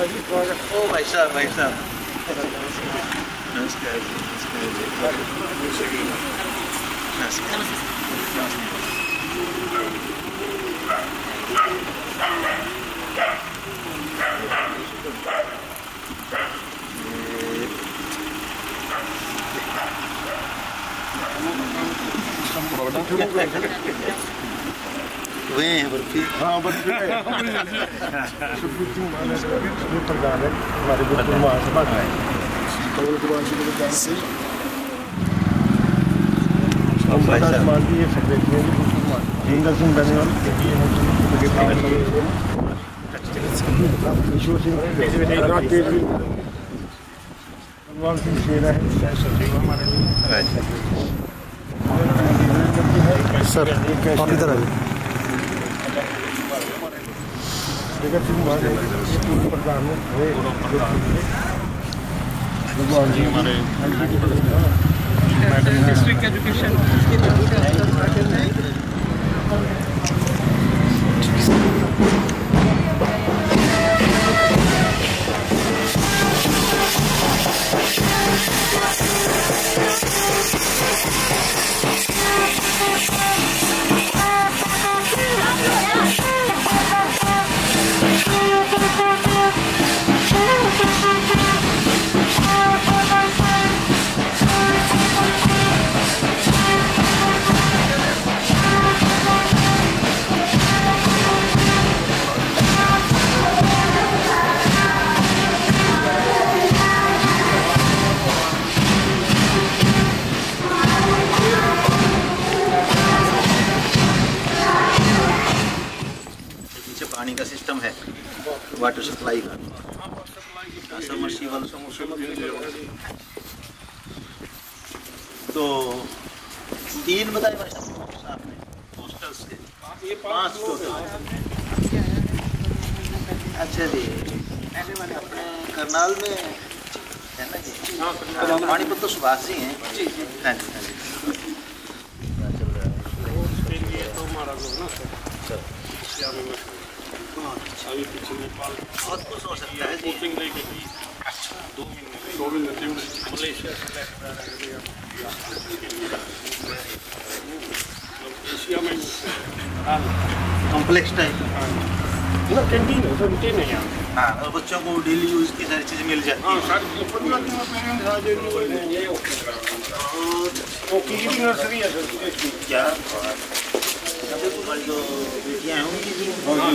ओ भाई साहब नमस्कार वे बर्फी हाँ बर्फी प्रधान है हमारे बिल्कुल महासभा ये सेक्रेटरी जिंदर सिंह बेनीवाल ईश्वर सिंह भगवान सिंह शेरा है सर आप इधर आइए प्रधान भगवान जी हमारे डिस्ट्रिक्ट एजुकेशन पानी का सिस्टम है वाटर सप्लाई का सबमर्सिबल तो 3 बताए भाई साहब आपने हॉस्टल से 5 टोटल अच्छा जी अपने करनाल में है ना जी पानीपत तो सुभाष जी हैं जी हाँ जी अभी पीछे नेपाल बहुत कुछ हो सकता है कोचिंग लेके 2 महीने मलेशिया एशिया में कॉम्प्लेक्स टाइप कैंटीन है सर कैंटीन है यहाँ हाँ और बच्चों को डेली यूज़ की सारी चीज़ें मिल जाती हैं नर्सरी है सर क्या तुम्हारी जो बेटियाँ हैं उनकी भी हो गया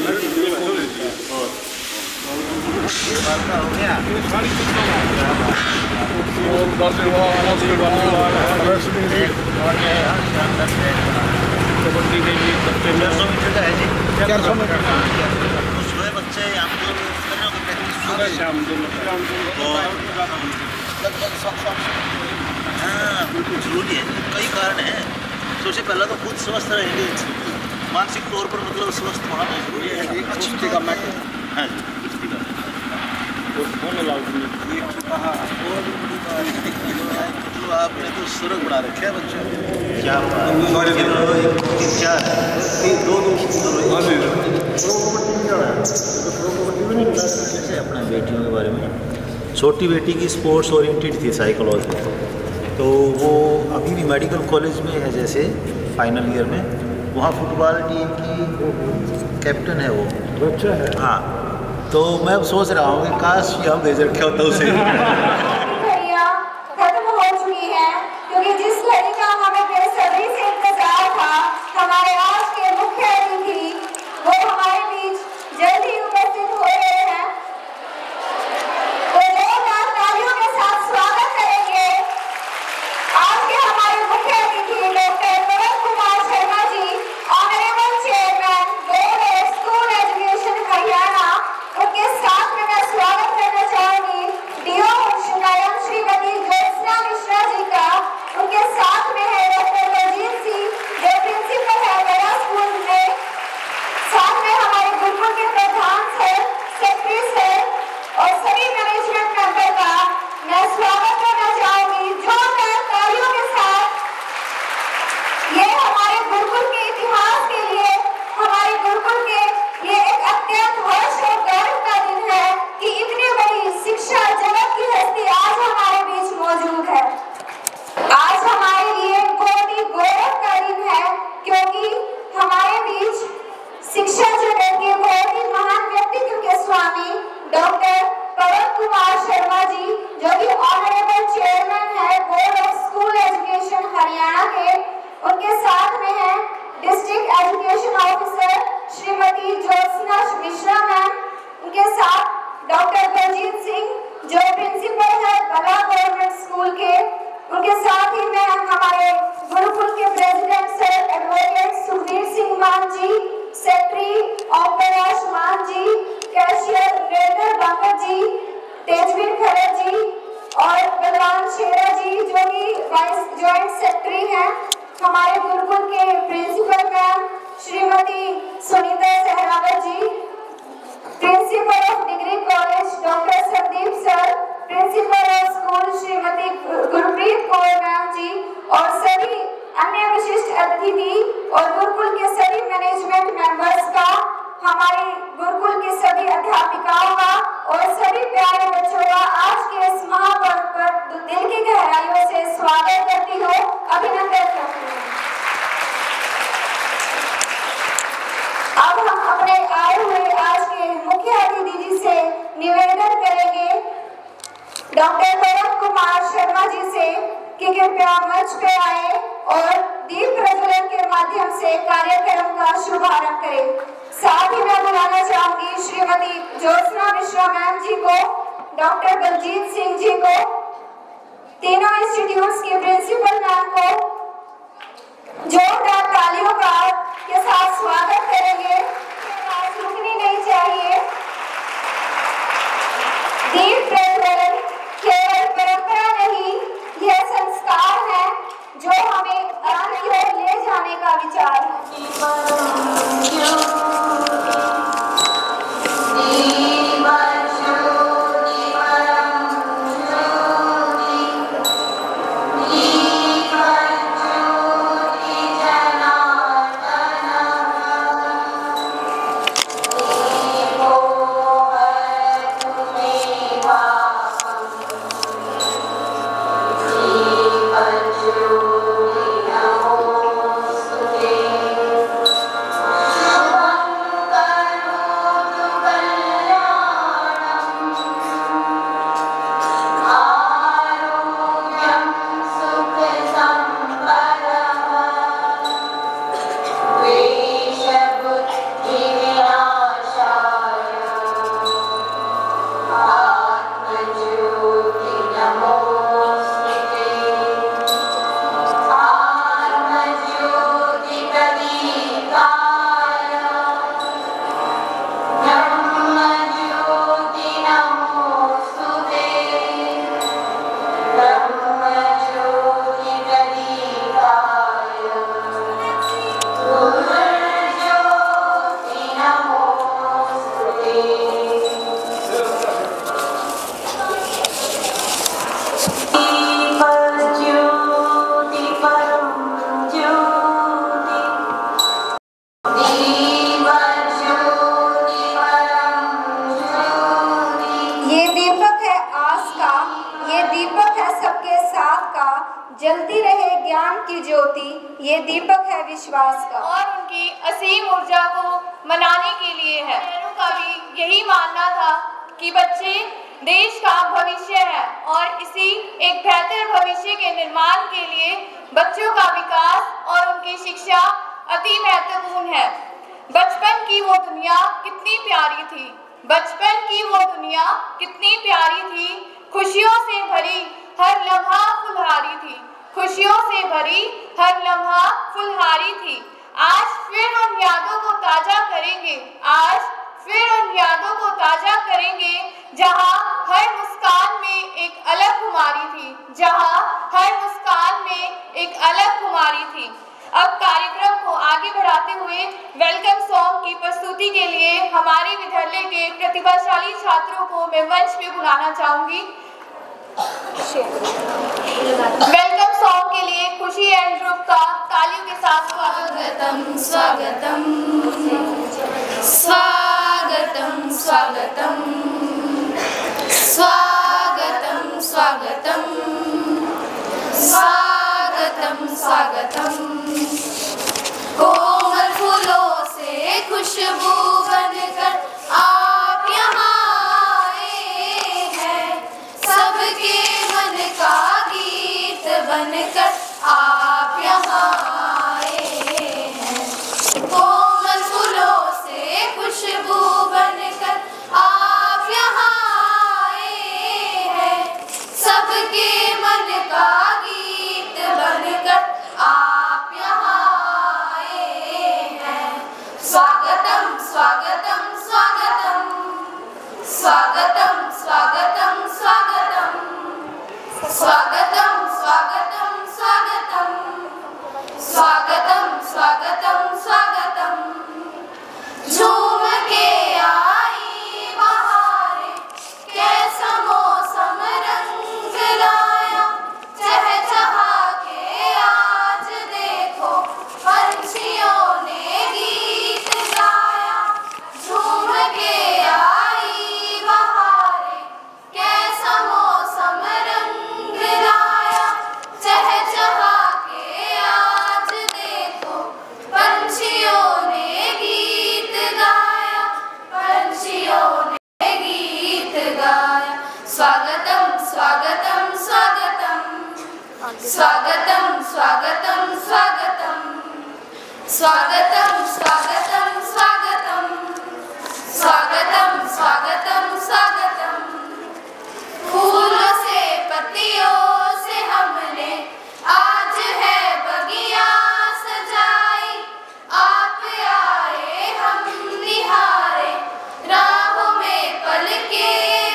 कबड्डी के लिए 400 मीटर का है जी 400 मीटर तो सुबह बच्चे हम लोग प्रैक्टिस शाम हाँ बिल्कुल जरूरी है कई कारण हैं सबसे पहला तो खुद स्वस्थ रहेंगे मानसिक तौर पर मतलब स्वस्थ होना बहुत जरूरी है कुश्ती का मैटर हाँ जी कुश्ती का मतलब आपने तो स्वर्ग बना रखे है बच्चों क्या जैसे अपने बेटियों के बारे में छोटी बेटी की स्पोर्ट्स ओरिएंटेड थी साइकोलॉजी तो वो अभी भी मेडिकल कॉलेज में है जैसे फाइनल ईयर में वहाँ फुटबॉल टीम की कैप्टन है वो अच्छा है हाँ तो मैं अब सोच रहा हूँ कि काश यहाँ भेज रखे होता उसे खत्म हो चुकी है क्योंकि जिस घड़ी का हमें बेसब्री से इंतजार था हमारे आज के मुख्य अतिथि वो हमारे बीच जल्द ही उपस्थित हो रहे हैं तो जोरदार तालियों के साथ स्वागत करेंगे आज के हमारे मुख्य अतिथि doctor Pawan Kumar Sharma ji honourable chairman board of school education Haryana उनके साथ में मैं स्वागत करना चाहूंगी डीओ मैडम श्रीमती ज्योत्सना मिश्रा जी का उनके साथ में है डॉक्टर बलजीत सिंह उनके साथ ही मैं हमारे गुरुकुल के president sir advocate Sukhbir Singh Maan जी, सेक्रेटरी ओम प्रकाश मान जी, कैशियर रेडर बांकर जी, तेजवीर खरे जी और बलवान शेरा जी जो कि वाइस ज्वाइंट सेक्रेटरी हैं, हमारे गुरुकुल के principal ma'am Shrimati Sunita Sehrawat ji, principal of degree college doctor Sandeep sir, principal of school Shrimati Gurpreet Kaur ma'am ji और सभी अन्य विशिष्ट अतिथि और गुरुकुल के सभी मैनेजमेंट मेंबर्स का, हमारे गुरुकुल के सभी अध्यापिकाओं का और सभी प्यारे बच्चों का आज के इस महापर्व पर दिल की गहराइयों से स्वागत करती हूँ, अभिनंदन करती हूँ। अब हम अपने आए हुए आज के मुख्य अतिथि जी से निवेदन करेंगे डॉक्टर परम कुमार शर्मा जी से कि कृपया मंच पे आए और दीप प्रज्वलन के माध्यम से कार्यक्रम का शुभारंभ करें। साथ ही मैं बुलाना चाहूंगी श्रीमती ज्योत्सना मिश्रा मैम जी को, डॉक्टर बलजीत सिंह जी को, तीनों इंस्टीट्यूट्स के प्रिंसिपल मैम को जोरदार तालियों का के साथ स्वागत करेंगे। आवाज रुकनी नहीं चाहिए। दीप प्रज्वलन केवल परंपरा नहीं, यह संस्कार है जो हमें ज्ञान की ओर ले जाने का विचार है। जलती रहे ज्ञान की ज्योति, ये दीपक है विश्वास का और उनकी असीम ऊर्जा को मनाने के लिए है। मेरों का भी यही मानना था कि बच्चे देश का भविष्य है और इसी एक बेहतर भविष्य के निर्माण के लिए बच्चों का विकास और उनकी शिक्षा अति महत्वपूर्ण है। बचपन की वो दुनिया कितनी प्यारी थी, बचपन की वो दुनिया कितनी प्यारी थी, खुशियों से भरी हर लम्हा फुलहारी थी, खुशियों से भरी हर लम्हा फुलहारी थी। आज फिर उन यादों को ताजा करेंगे, आज फिर उन यादों को ताजा करेंगे जहां हर मुस्कान में एक अलग खुमारी थी, जहां हर मुस्कान में एक अलग खुमारी थी। अब कार्यक्रम को आगे बढ़ाते हुए वेलकम सॉन्ग की प्रस्तुति के लिए हमारे विद्यालय के प्रतिभाशाली छात्रों को मैं मंच पे बुलाना चाहूंगी। वेलकम सॉन्ग के लिए खुशी एंड ग्रुप का तालियों के साथ स्वागतम स्वागतम स्वागतम स्वागतम स्वागतम स्वागतम स्वागतम स्वागतम। कोमल फूलों से खुशबू बनकर आप यहाँ आए हैं, सबके मन का गीत बनकर आप यहाँ आए हैं। कोमल फूलों से खुशबू बनकर आप यहाँ आए हैं, सबके मन का गीत स्वागतम स्वागतम स्वागतम स्वागतम स्वागतम स्वागतम स्वागतम स्वागतम स्वागतम। फूलों से पत्तियों से हमने आज है बगिया सजाई, आप आए हम निहारे राहों में पलके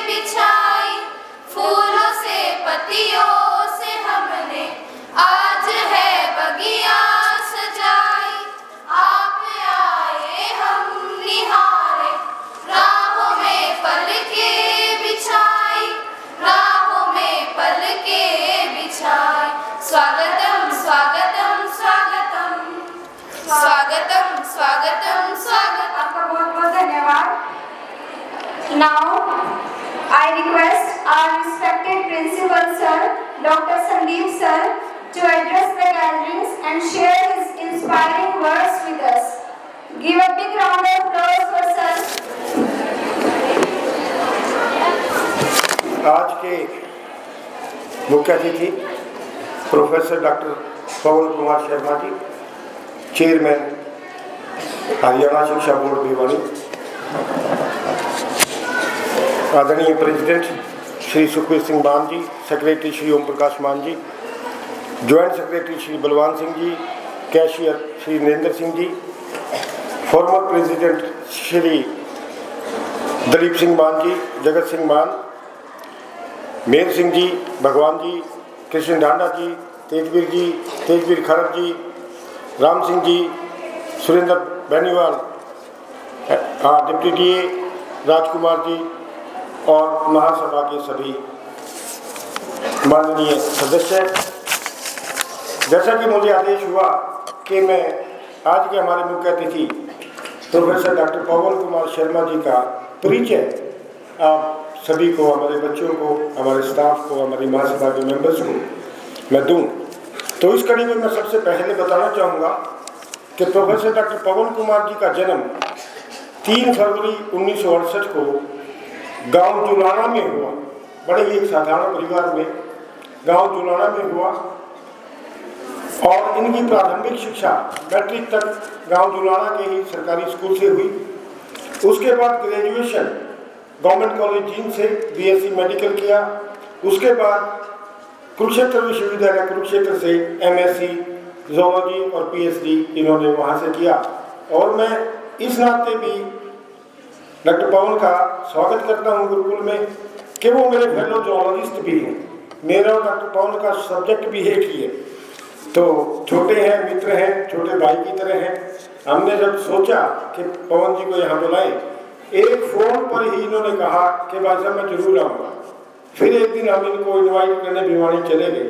बिछाई। फूलों से पत्तियों से हमने आज है बगिया सजाई, आप आए हम निहारे राहों में पलके बिछाई, राहों में पलके बिछाई। स्वागतम स्वागतम स्वागतम स्वागतम स्वागतम स्वागतम। आपका बहुत बहुत धन्यवाद। Now I request our respected principal sir, Dr. Sandeep sir, to address the gatherings and share his inspiring words with us. Give a big round of applause for sir. आज के मुख्य अतिथि professor doctor Pawan Kumar Sharma ji, chairman Haryana शिक्षा board Bhiwani, आदरणीय president Shri Sukhbir Singh Maan जी, secretary Shri Om Prakash मान जी, joint secretary Shri Balwan Singh जी, cashier Shri Narendra Singh ji, former president Shri Dalip Singh Maan जी, जगत सिंह मान, मेर सिंह जी, भगवान जी, कृष्ण डांडा जी, तेजवीर खरब जी, राम सिंह जी, सुरेंद्र बेनीवाल, डिप्टी डीए राजकुमार जी और महासभा के सभी माननीय सदस्य। जैसा कि मुझे आदेश हुआ कि मैं आज के हमारे मुख्य अतिथि प्रोफेसर डॉक्टर पवन कुमार शर्मा जी का परिचय आप सभी को, हमारे बच्चों को, हमारे स्टाफ को, हमारी महासभा के मेंबर्स को मैं दूं, तो इस कड़ी में मैं सबसे पहले बताना चाहूँगा कि प्रोफेसर डॉक्टर पवन कुमार जी का जन्म 3 फरवरी 1968 को गांव जुलाना में हुआ। बड़े ही एक साधारण परिवार में गांव जुलाना में हुआ और इनकी प्रारंभिक शिक्षा मैट्रिक तक गांव जुलाना के ही सरकारी स्कूल से हुई। उसके बाद ग्रेजुएशन गवर्नमेंट कॉलेज जींद से बीएससी मेडिकल किया। उसके बाद कुरुक्षेत्र विश्वविद्यालय कुरुक्षेत्र से एमएससी ज़ूलॉजी और पीएचडी इन्होंने वहाँ से किया। और मैं इस नाते भी डॉक्टर पवन का स्वागत करता हूँ गुरुकुल में कि वो मेरे फेलो ज़ूलॉजिस्ट भी हैं। मेरा और डॉक्टर पवन का सब्जेक्ट भी एक ही है, तो छोटे हैं, मित्र हैं, छोटे भाई की तरह हैं। हमने जब सोचा कि पवन जी को यहाँ बुलाएं, एक फ़ोन पर ही इन्होंने कहा कि भाई साहब मैं जरूर आऊँगा। फिर एक दिन हम इनको इन्वाइट करने भिवानी चले गए।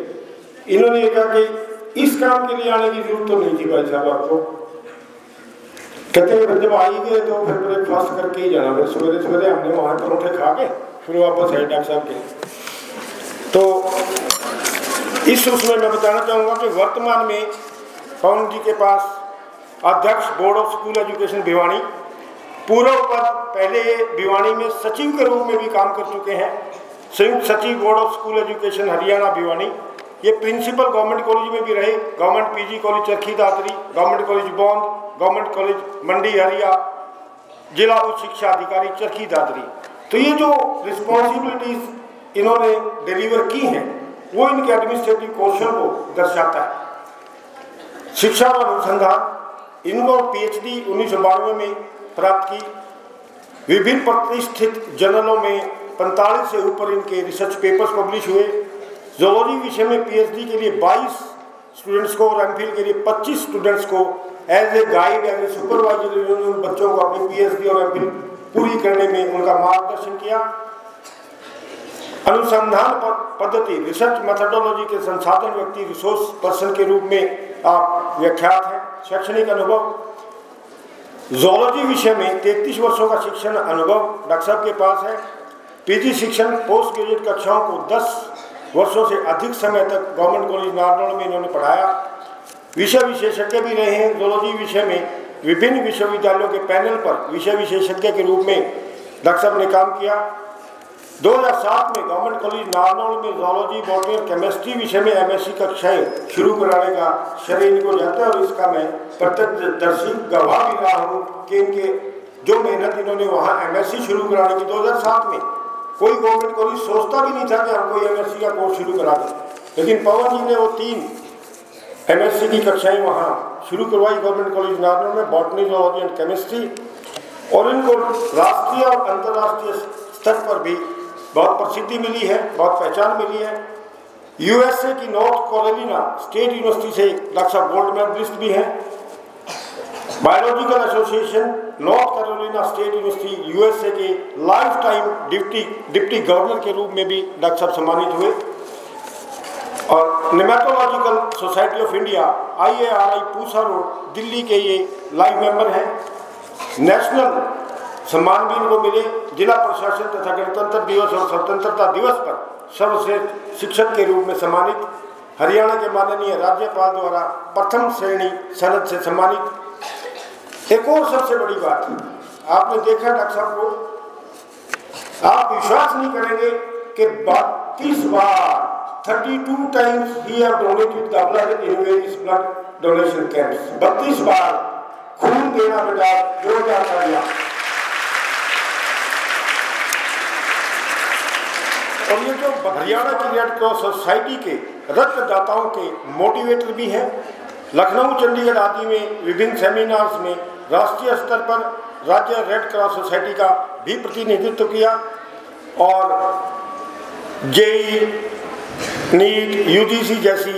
इन्होंने ये कहा कि इस काम के लिए आने की जरूरत तो नहीं थी भाई साहब आपको। कहते हैं जब आई गए तो फिर ब्रेकफास्ट करके ही जाना। फिर सवेरे सवेरे हमने वहाँ परोठे खा के फिर वापस आए डॉक्टर साहब के। तो इस उसमें मैं बताना चाहूँगा कि वर्तमान में पवन जी के पास अध्यक्ष board of school education Bhiwani, पूर्व पद पहले भिवानी में सचिव के रूप में भी काम कर चुके हैं, संयुक्त सचिव board of school education Haryana Bhiwani. ये प्रिंसिपल गवर्नमेंट कॉलेज में भी रहे, government PG college Charkhi Dadri, government college Baund, government college Mandi Hariya, जिला उच्च शिक्षा अधिकारी चरखी दादरी। तो ये जो रिस्पॉन्सिबिलिटीज इन्होंने डिलीवर की हैं वो इनके एडमिनिस्ट्रेटिव कौशल को दर्शाता है। शिक्षा और अनुसंधान, इनको पीएचडी 1992 में प्राप्त की। विभिन्न प्रतिष्ठित जर्नलों में 45 से ऊपर इनके रिसर्च पेपर्स पब्लिश हुए। ज़ूलॉजी विषय में पीएचडी के लिए 22 स्टूडेंट्स को और एमफिल के लिए 25 स्टूडेंट्स को as a guide, as a supervisor इन्होंने उन बच्चों को अपनी पीएचडी और एमफिल पूरी करने में उनका मार्गदर्शन किया। अनुसंधान पद्धति, रिसर्च मेथोडोलॉजी के संसाधन व्यक्ति, रिसोर्स पर्सन के रूप में आप व्याख्यात हैं। शैक्षणिक अनुभव, ज़ूलॉजी विषय में 33 वर्षों का शिक्षण अनुभव डॉक्टर साहब के पास है। पीजी शिक्षण पोस्ट ग्रेजुएट कक्षाओं को 10 वर्षों से अधिक समय तक गवर्नमेंट कॉलेज नारनौल में इन्होंने पढ़ाया। विषय विशेषज्ञ भी रहे हैं। ज़ूलॉजी विषय में विभिन्न विश्वविद्यालयों के पैनल पर विषय विशेषज्ञ के रूप में डॉक्टर साहब ने काम किया। 2007 में गवर्नमेंट कॉलेज नारनौल में जूलॉजी, बॉटनी और केमिस्ट्री विषय में एमएससी कक्षाएं शुरू कराने का श्रेय इनको जाता है और इसका मैं प्रत्यक्षदर्शी गवाह भी रहा हूँ कि इनके जो मेहनत इन्होंने वहाँ एमएससी शुरू कराने की 2007 में कोई गवर्नमेंट कॉलेज सोचता भी नहीं था कि हम कोई एमएससी का कोर्स शुरू करा दें, लेकिन पवन जी ने वो 3 एमएससी की कक्षाएं वहाँ शुरू करवाई गवर्नमेंट कॉलेज नारनौल में, बॉटनी, जूलॉजी एंड केमिस्ट्री, और इनको राष्ट्रीय और अंतर्राष्ट्रीय स्तर पर भी बहुत प्रसिद्धि मिली है, बहुत पहचान मिली है। यूएसए की नॉर्थ कैरोलिना स्टेट यूनिवर्सिटी से डॉक्टर साहब गोल्ड मेडलिस्ट भी हैं। Biological association North Carolina state university USA के लाइफ टाइम डिप्टी गवर्नर के रूप में भी डॉक्टर साहब सम्मानित हुए। और nematological society of India IARI Pusa road Delhi के ये लाइव मेंबर हैं। नेशनल सम्मान भी इनको मिले। जिला प्रशासन तथा गणतंत्र दिवस और स्वतंत्रता दिवस पर सर्वश्रेष्ठ शिक्षक के रूप में सम्मानित। हरियाणा के माननीय राज्यपाल द्वारा प्रथम श्रेणी सनद से सम्मानित। एक और सबसे बड़ी बात, आपने देखा डॉक्टर साहब को, आप विश्वास नहीं करेंगे कि 32 बार 32 times he have donated the blood in various blood donation camps। 32 बार खून देना बेटा जोरदार कर। और ये जो हरियाणा की रेड क्रॉस सोसाइटी के रक्तदाताओं के मोटिवेटर भी हैं। लखनऊ, चंडीगढ़ आदि में विभिन्न सेमिनार्स में राष्ट्रीय स्तर पर राज्य रेड क्रॉस सोसाइटी का भी प्रतिनिधित्व किया और जेई, नीट, UGC जैसी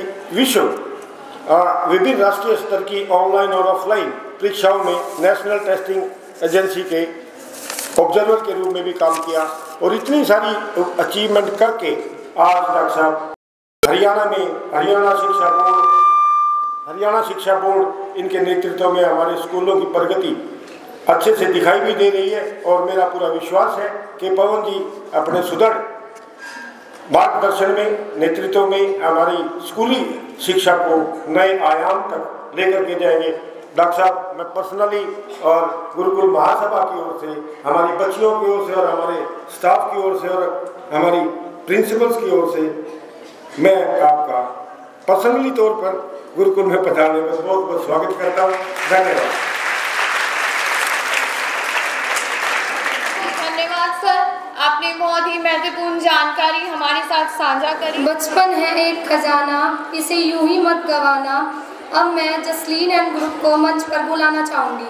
विभिन्न राष्ट्रीय स्तर की ऑनलाइन और ऑफलाइन परीक्षाओं में नेशनल टेस्टिंग एजेंसी के ऑब्जर्वर के रूप में भी काम किया और इतनी सारी अचीवमेंट करके आज डॉक्टर साहब हरियाणा शिक्षा बोर्ड इनके नेतृत्व में हमारे स्कूलों की प्रगति अच्छे से दिखाई भी दे रही है। और मेरा पूरा विश्वास है कि पवन जी अपने सुदृढ़ मार्गदर्शन में, नेतृत्व में हमारी स्कूली शिक्षा को नए आयाम तक लेकर के जाएंगे। डॉक्टर साहब, मैं पर्सनली और गुरुकुल महासभा की ओर से, हमारी बच्चियों की ओर से और हमारे स्टाफ की ओर से और हमारी प्रिंसिपल्स की ओर से मैं आपका पर्सनली तौर पर गुरुकुल में पधारने में बहुत बहुत स्वागत करता हूँ। धन्यवाद। धन्यवाद सर, आपने बहुत ही महत्वपूर्ण जानकारी हमारे साथ साझा करी। बचपन है एक खजाना, इसे यूं ही मत गवाना। अब मैं जसलीन एंड ग्रुप को मंच पर बुलाना चाहूँगी।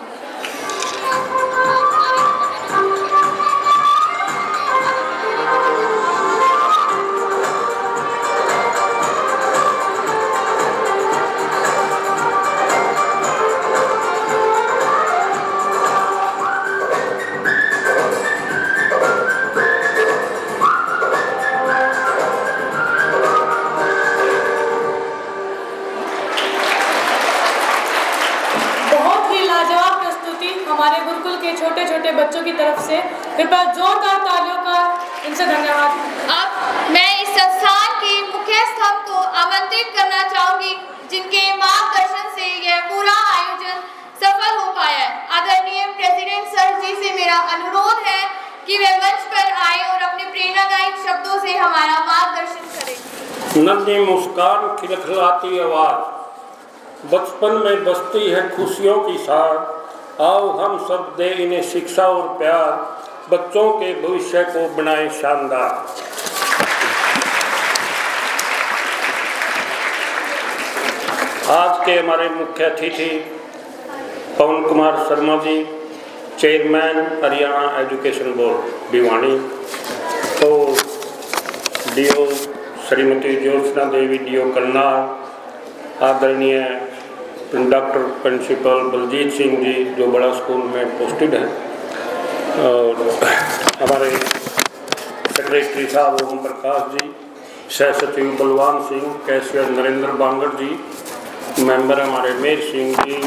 हमारे गुरुकुल के छोटे छोटे बच्चों की तरफ से कृपया जोरदार तालियों का इनसे धन्यवाद। अब मैं इस संस्थान के मुख्य स्तंभ को आमंत्रित करना चाहूंगी, जिनके मार्गदर्शन से यह पूरा आयोजन सफल हो पाया है। आदरणीय प्रेसिडेंट सर जी से मेरा अनुरोध है कि वे मंच पर आए और अपने प्रेरणादायक शब्दों से हमारा मार्गदर्शन करें। नन्ही मुस्कान, खिलखिलाती आवाज, बचपन में बसती है खुशियों की साथ। आओ हम सब दे इन्हें शिक्षा और प्यार, बच्चों के भविष्य को बनाए शानदार। आज के हमारे मुख्य अतिथि Pawan Kumar Sharma ji, chairman Haryana education board Bhiwani, तो DO श्रीमती ज्योत्सना देवी DO करनाल, आदरणीय डॉक्टर प्रिंसिपल बलजीत सिंह जी जो बड़ा स्कूल में पोस्टेड हैं, और हमारे सेक्रेटरी साहब ओम प्रकाश जी, सह सचिव बलवान सिंह, कैशियर नरेंद्र बांगड़ जी, मेंबर हमारे मेर सिंह जी,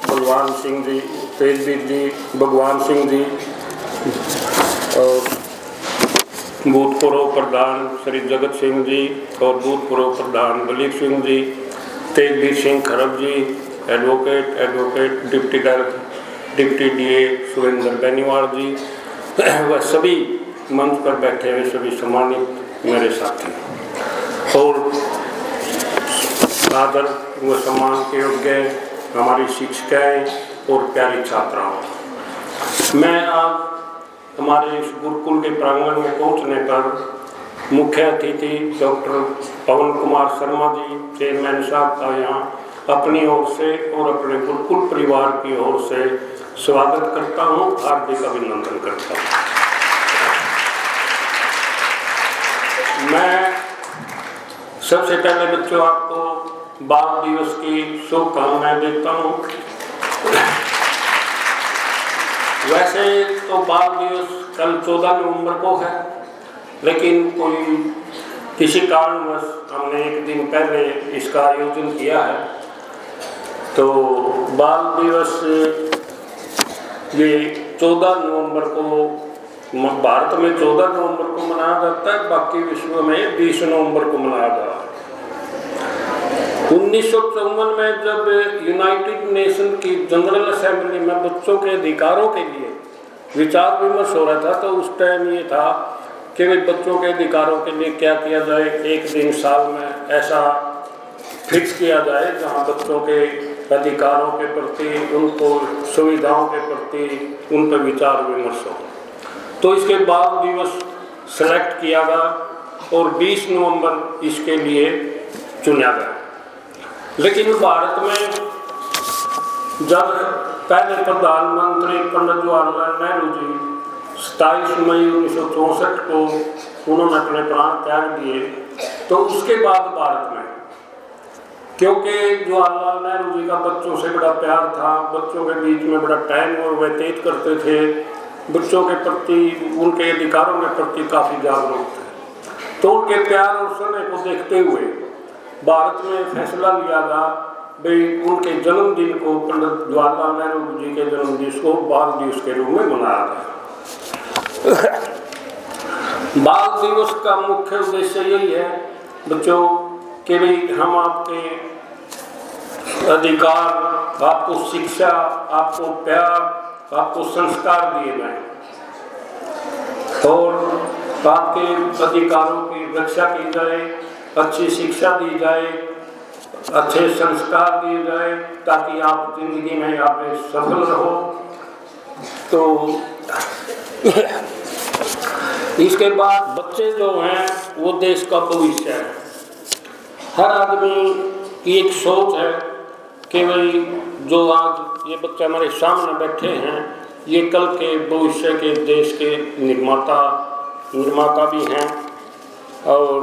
बलवान सिंह जी, तेजवीर जी, भगवान सिंह जी, और भूतपूर्व प्रधान श्री जगत सिंह जी और भूतपूर्व प्रधान Dalip Singh ji, Tejveer Singh Kharab ji, advocate deputy DA Surender Beniwal ji, वह सभी मंच पर बैठे हुए सभी सम्मानित मेरे साथी और आदर व सम्मान के योग्य हमारी शिक्षिकाएँ और प्यारी छात्राओं, मैं आज हमारे इस गुरुकुल के प्रांगण में पहुंचने पर मुख्य अतिथि डॉक्टर पवन कुमार शर्मा जी चेयरमैन साहब का यहाँ अपनी ओर से और अपने गुरुकुल परिवार की ओर से स्वागत करता हूँ, हार्दिक अभिनंदन करता हूँ। मैं सबसे पहले बच्चों आपको बाल दिवस की शुभकामनाएं देता हूँ। वैसे तो बाल दिवस कल 14 नवंबर को है, लेकिन किसी कारणवश हमने एक दिन पहले इसका आयोजन किया है। तो बाल दिवस ये 14 नवंबर को भारत में 14 नवंबर को मनाया जाता है, बाकी विश्व में 20 नवंबर को मनाया जाता है। 1954 में जब यूनाइटेड नेशन की जनरल असेंबली में बच्चों के अधिकारों के लिए विचार विमर्श हो रहा था, तो उस टाइम ये था कि बच्चों के अधिकारों के लिए क्या किया जाए, एक दिन साल में ऐसा फिक्स किया जाए जहां बच्चों के अधिकारों के प्रति, उनको सुविधाओं के प्रति उन पर विचार विमर्श हो। तो इसके बाद दिवस सेलेक्ट किया गया और 20 नवंबर इसके लिए चुना गया। लेकिन भारत में जब पहले प्रधानमंत्री पंडित जवाहरलाल नेहरू जी 27 मई 1964 को उन्होंने अपने प्राण त्याग दिए, तो उसके बाद भारत में, क्योंकि जवाहरलाल नेहरू जी का बच्चों से बड़ा प्यार था, बच्चों के बीच में बड़ा टाइम वो व्यतीत करते थे, बच्चों के प्रति, उनके अधिकारों के प्रति काफ़ी जागरूक थे, तो उनके प्यार और समय को देखते हुए भारत में फैसला लिया गया भाई उनके जन्मदिन को, पंडित जवाहरलाल नेहरू जी के जन्मदिन को बाल दिवस के रूप में मनाया गया। बाल दिवस का मुख्य उद्देश्य यही है बच्चों कि हम आपके अधिकार, आपको शिक्षा, आपको प्यार, आपको संस्कार दिए जाएं और आपके अधिकारों की रक्षा की जाए, अच्छी शिक्षा दी जाए, अच्छे संस्कार दिए जाए, ताकि आप जिंदगी में आगे सफल रहो। तो इसके बाद बच्चे जो हैं वो देश का भविष्य है। हर आदमी की एक सोच है कि भाई जो आज ये बच्चे हमारे सामने बैठे हैं ये कल के भविष्य के देश के निर्माता भी हैं और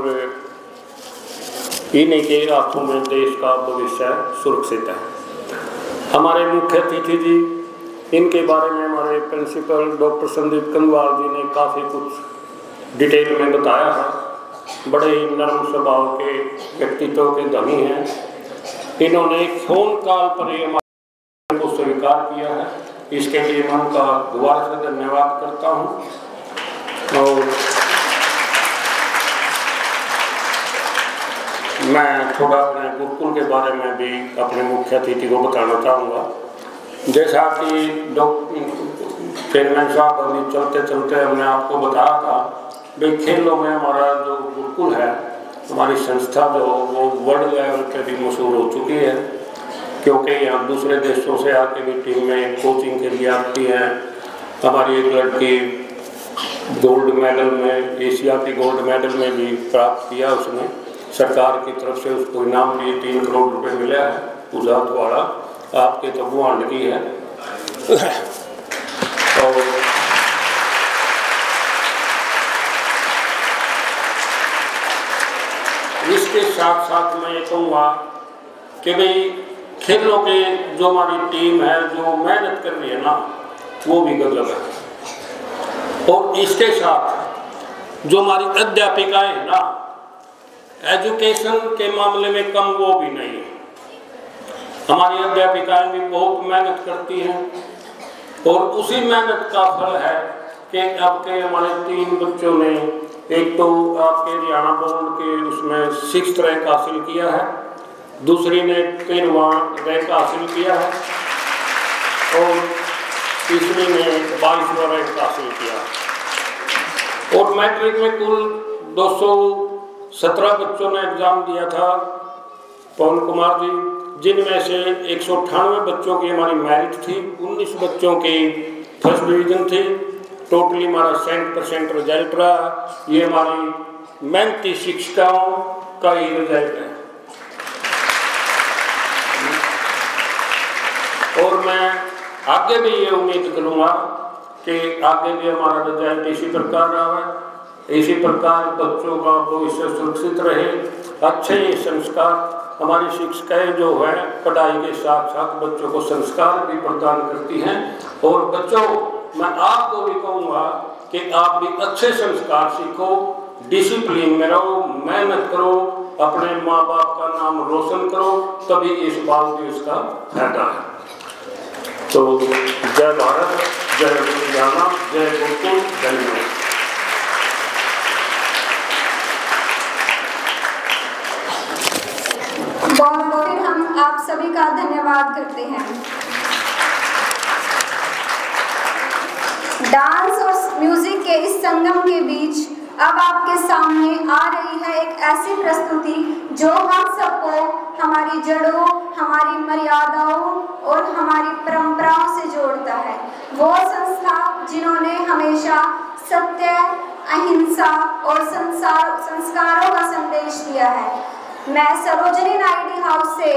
इन्हीं के हाथों में देश का भविष्य सुरक्षित है। हमारे मुख्य अतिथि जी, इनके बारे में हमारे प्रिंसिपल डॉक्टर संदीप कंगवाल जी ने काफ़ी कुछ डिटेल में बताया है। बड़े ही नरम स्वभाव के व्यक्तित्व के धनी हैं। इन्होंने एक फ़ोन कॉल पर ही हमारे को स्वीकार किया है, इसके लिए मैं उनका दोबारा से धन्यवाद करता हूँ। और मैं थोड़ा अपने गुरुकुल के बारे में भी अपने मुख्य अतिथि को बताना चाहूँगा। जैसा कि चेयरमैन साहब अभी चलते चलते हमने आपको बताया था भाई खेलों में हमारा जो गुरुकुल है, हमारी संस्था जो वो वर्ल्ड लेवल पे भी मशहूर हो चुकी है, क्योंकि यहाँ दूसरे देशों से आके भी टीम में कोचिंग के लिए आती हैं। हमारी एक लड़की गोल्ड मेडल में, एशिया के गोल्ड मेडल में भी प्राप्त किया उसने, सरकार की तरफ से उसको इनाम भी 3 करोड़ रुपए मिला है। पूजा द्वारा आपके तो गुआंड की है। और इसके साथ साथ मैं ये कहूँगा कि भाई खेलों के जो हमारी टीम है जो मेहनत कर रही है ना, वो भी गजब है। और इसके साथ जो हमारी अध्यापिकाएं हैं ना, एजुकेशन के मामले में कम वो भी नहीं है। हमारी अध्यापिकाएं भी बहुत मेहनत करती हैं और उसी मेहनत का फल है कि आपके हमारे 3 बच्चों ने, एक तो आपके हरियाणा बोर्ड के उसमें 6th रैंक हासिल किया है, दूसरी ने 13वां रैंक हासिल किया है और तीसरी ने 22वां रैंक हासिल किया। और मैट्रिक में कुल 217 बच्चों ने एग्ज़ाम दिया था पवन कुमार जी, जिनमें से 198 बच्चों की हमारी मेरिट थी, 19 बच्चों की फर्स्ट डिवीज़न थी। टोटली हमारा 100% रिजल्ट रहा। ये हमारी मेहनती शिक्षिकाओं का ही रिजल्ट है। और मैं आगे भी ये उम्मीद करूँगा कि आगे भी हमारा रिजल्ट इसी प्रकार रहा है, इसी प्रकार बच्चों का भविष्य सुरक्षित रहे, अच्छे संस्कार। हमारी शिक्षिकाएँ जो है पढ़ाई के साथ साथ बच्चों को संस्कार भी प्रदान करती हैं। और बच्चों, मैं आपको भी कहूँगा कि आप भी अच्छे संस्कार सीखो, डिसिप्लिन में रहो, मेहनत करो, अपने माँ बाप का नाम रोशन करो, तभी इस बात भी उसका फायदा है। तो जय भारत, जय लुधियाना, जय गुरुकुल, धन्यवाद। बहुत फिर हम आप सभी का धन्यवाद करते हैं। डांस और म्यूजिक के इस संगम के बीच अब आपके सामने आ रही है एक ऐसी प्रस्तुति जो हम सबको हमारी जड़ों, हमारी मर्यादाओं और हमारी परंपराओं से जोड़ता है। वो संस्था जिन्होंने हमेशा सत्य, अहिंसा और संस्कारों का संदेश दिया है। मैं सरोजनी नायडू हाउस से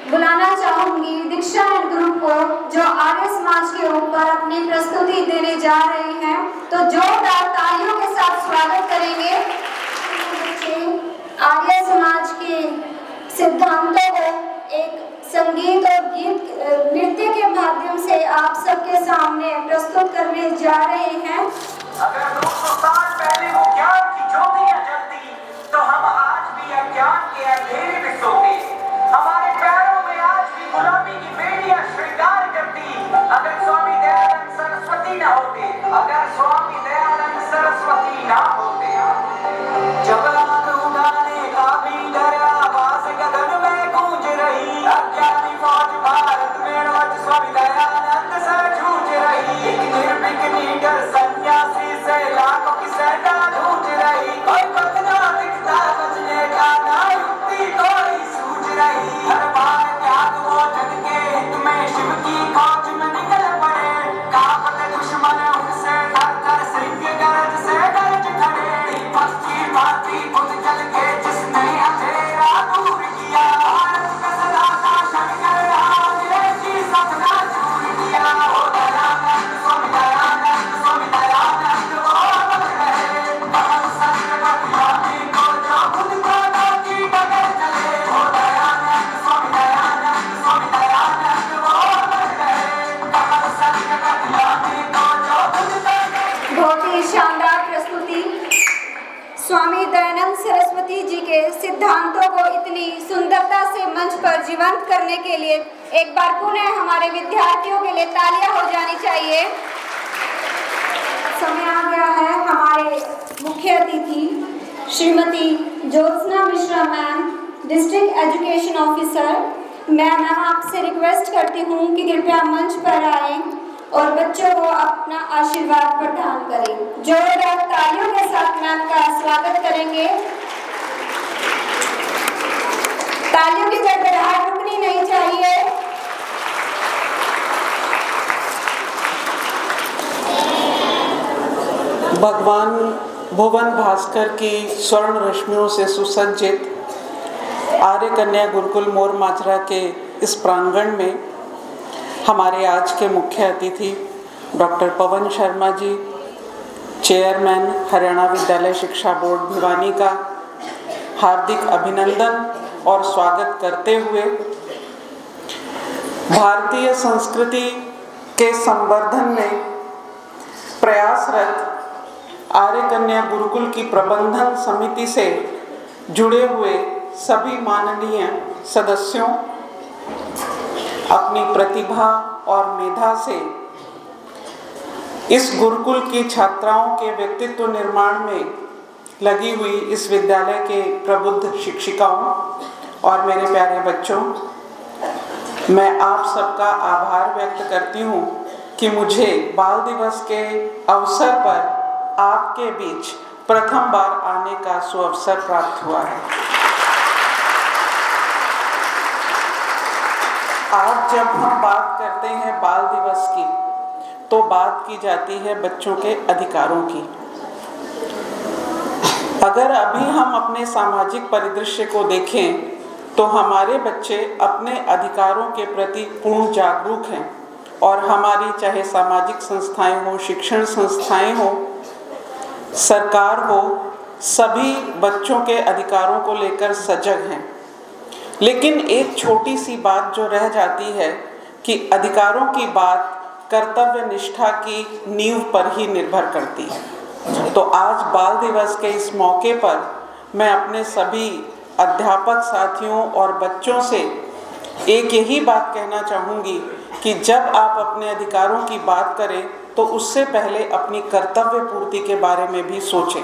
बुलाना चाहूंगी दीक्षा एंड ग्रुप को, जो आर्य समाज के ऊपर अपनी प्रस्तुति देने जा रहे हैं। तो जोरदार तालियों के साथ स्वागत करेंगे। आर्य समाज के सिद्धांतों को एक संगीत और गीत नृत्य के माध्यम से आप सबके सामने प्रस्तुत करने जा रहे हैं। अगर 200 साल पहले वो ज्ञान की ज्योतियां जलती, तो हम आज भी अज्ञान के अंधेरे में सोते। हमारे पैरों में आज भी गुलामी की बेड़ियां श्रृंगार करती। अगर स्वामी दयानंद सरस्वती ना होते, अगर स्वामी दयानंद सरस्वती ना होते। जब आग उठाने का भी डर, आवाज गगन में गूंज रही। अज्ञानी फौज भारत में रोज स्वामी दयानंद से जूझ रही। एक निर्भीक लीडर सन्यासी से लाखों की सेना ढूंढ रही। कोई पथ ना दिखता बचने का, ना युक्ति कोई सूझ रही। हर बार त्याग वो जग के हित में शिव की खोज में निकल पड़े। कांपते दुश्मन उनसे डर कर, सिंह गरज से गरज खड़े। दीपक की भांति खुद जल के जिसने अंधेरा दूर किया। भारत का सदा शासन कर रहा, देश की सपना दूर किया। ओ दयानंद स्वामी दयानंद स्वामी दयानंद वो अमर रहे। कमल संत कल्याणी को जो खुद प्राणों की डगर चले। ओ दयानंद स्वामी दयानंद स्वामी दयानंद वो अमर रहे। कमल संत कल्याणी को जो खुद बहुत ही शानदार प्रस्तुति। स्वामी दयानंद सरस्वती जी के सिद्धांतों को इतनी सुंदरता से मंच पर जीवंत करने के लिए एक बार पुनः हमारे विद्यार्थियों के लिए तालियां हो जानी चाहिए। समय आ गया है हमारे मुख्य अतिथि Shrimati Jyotsna Mishra ma'am, district education officer. Ma'am आपसे रिक्वेस्ट करती हूँ कि कृपया मंच पर आएं और बच्चों को अपना आशीर्वाद प्रदान करें। जोरदार तालियों के साथ मैम का स्वागत करेंगे। तालियों की गड़गड़ाहट रुकनी नहीं चाहिए। भगवान भुवन भास्कर की स्वर्ण रश्मियों से सुसज्जित आर्य कन्या गुरुकुल मोर माजरा के इस प्रांगण में हमारे आज के मुख्य अतिथि डॉक्टर पवन शर्मा जी, चेयरमैन हरियाणा विद्यालय शिक्षा बोर्ड भिवानी का हार्दिक अभिनंदन और स्वागत करते हुए भारतीय संस्कृति के संवर्धन में प्रयासरत आर्य कन्या गुरुकुल की प्रबंधन समिति से जुड़े हुए सभी माननीय सदस्यों, अपनी प्रतिभा और मेधा से इस गुरुकुल की छात्राओं के व्यक्तित्व निर्माण में लगी हुई इस विद्यालय के प्रबुद्ध शिक्षिकाओं और मेरे प्यारे बच्चों, मैं आप सबका आभार व्यक्त करती हूँ कि मुझे बाल दिवस के अवसर पर आपके बीच प्रथम बार आने का सुअवसर प्राप्त हुआ है। आज जब हम बात करते हैं बाल दिवस की, तो बात की जाती है बच्चों के अधिकारों की। अगर अभी हम अपने सामाजिक परिदृश्य को देखें तो हमारे बच्चे अपने अधिकारों के प्रति पूर्ण जागरूक हैं और हमारी चाहे सामाजिक संस्थाएं हो, शिक्षण संस्थाएं हो, सरकार हो, सभी बच्चों के अधिकारों को लेकर सजग हैं। लेकिन एक छोटी सी बात जो रह जाती है कि अधिकारों की बात कर्तव्य निष्ठा की नींव पर ही निर्भर करती है। तो आज बाल दिवस के इस मौके पर मैं अपने सभी अध्यापक साथियों और बच्चों से एक यही बात कहना चाहूँगी कि जब आप अपने अधिकारों की बात करें तो उससे पहले अपनी कर्तव्य पूर्ति के बारे में भी सोचें।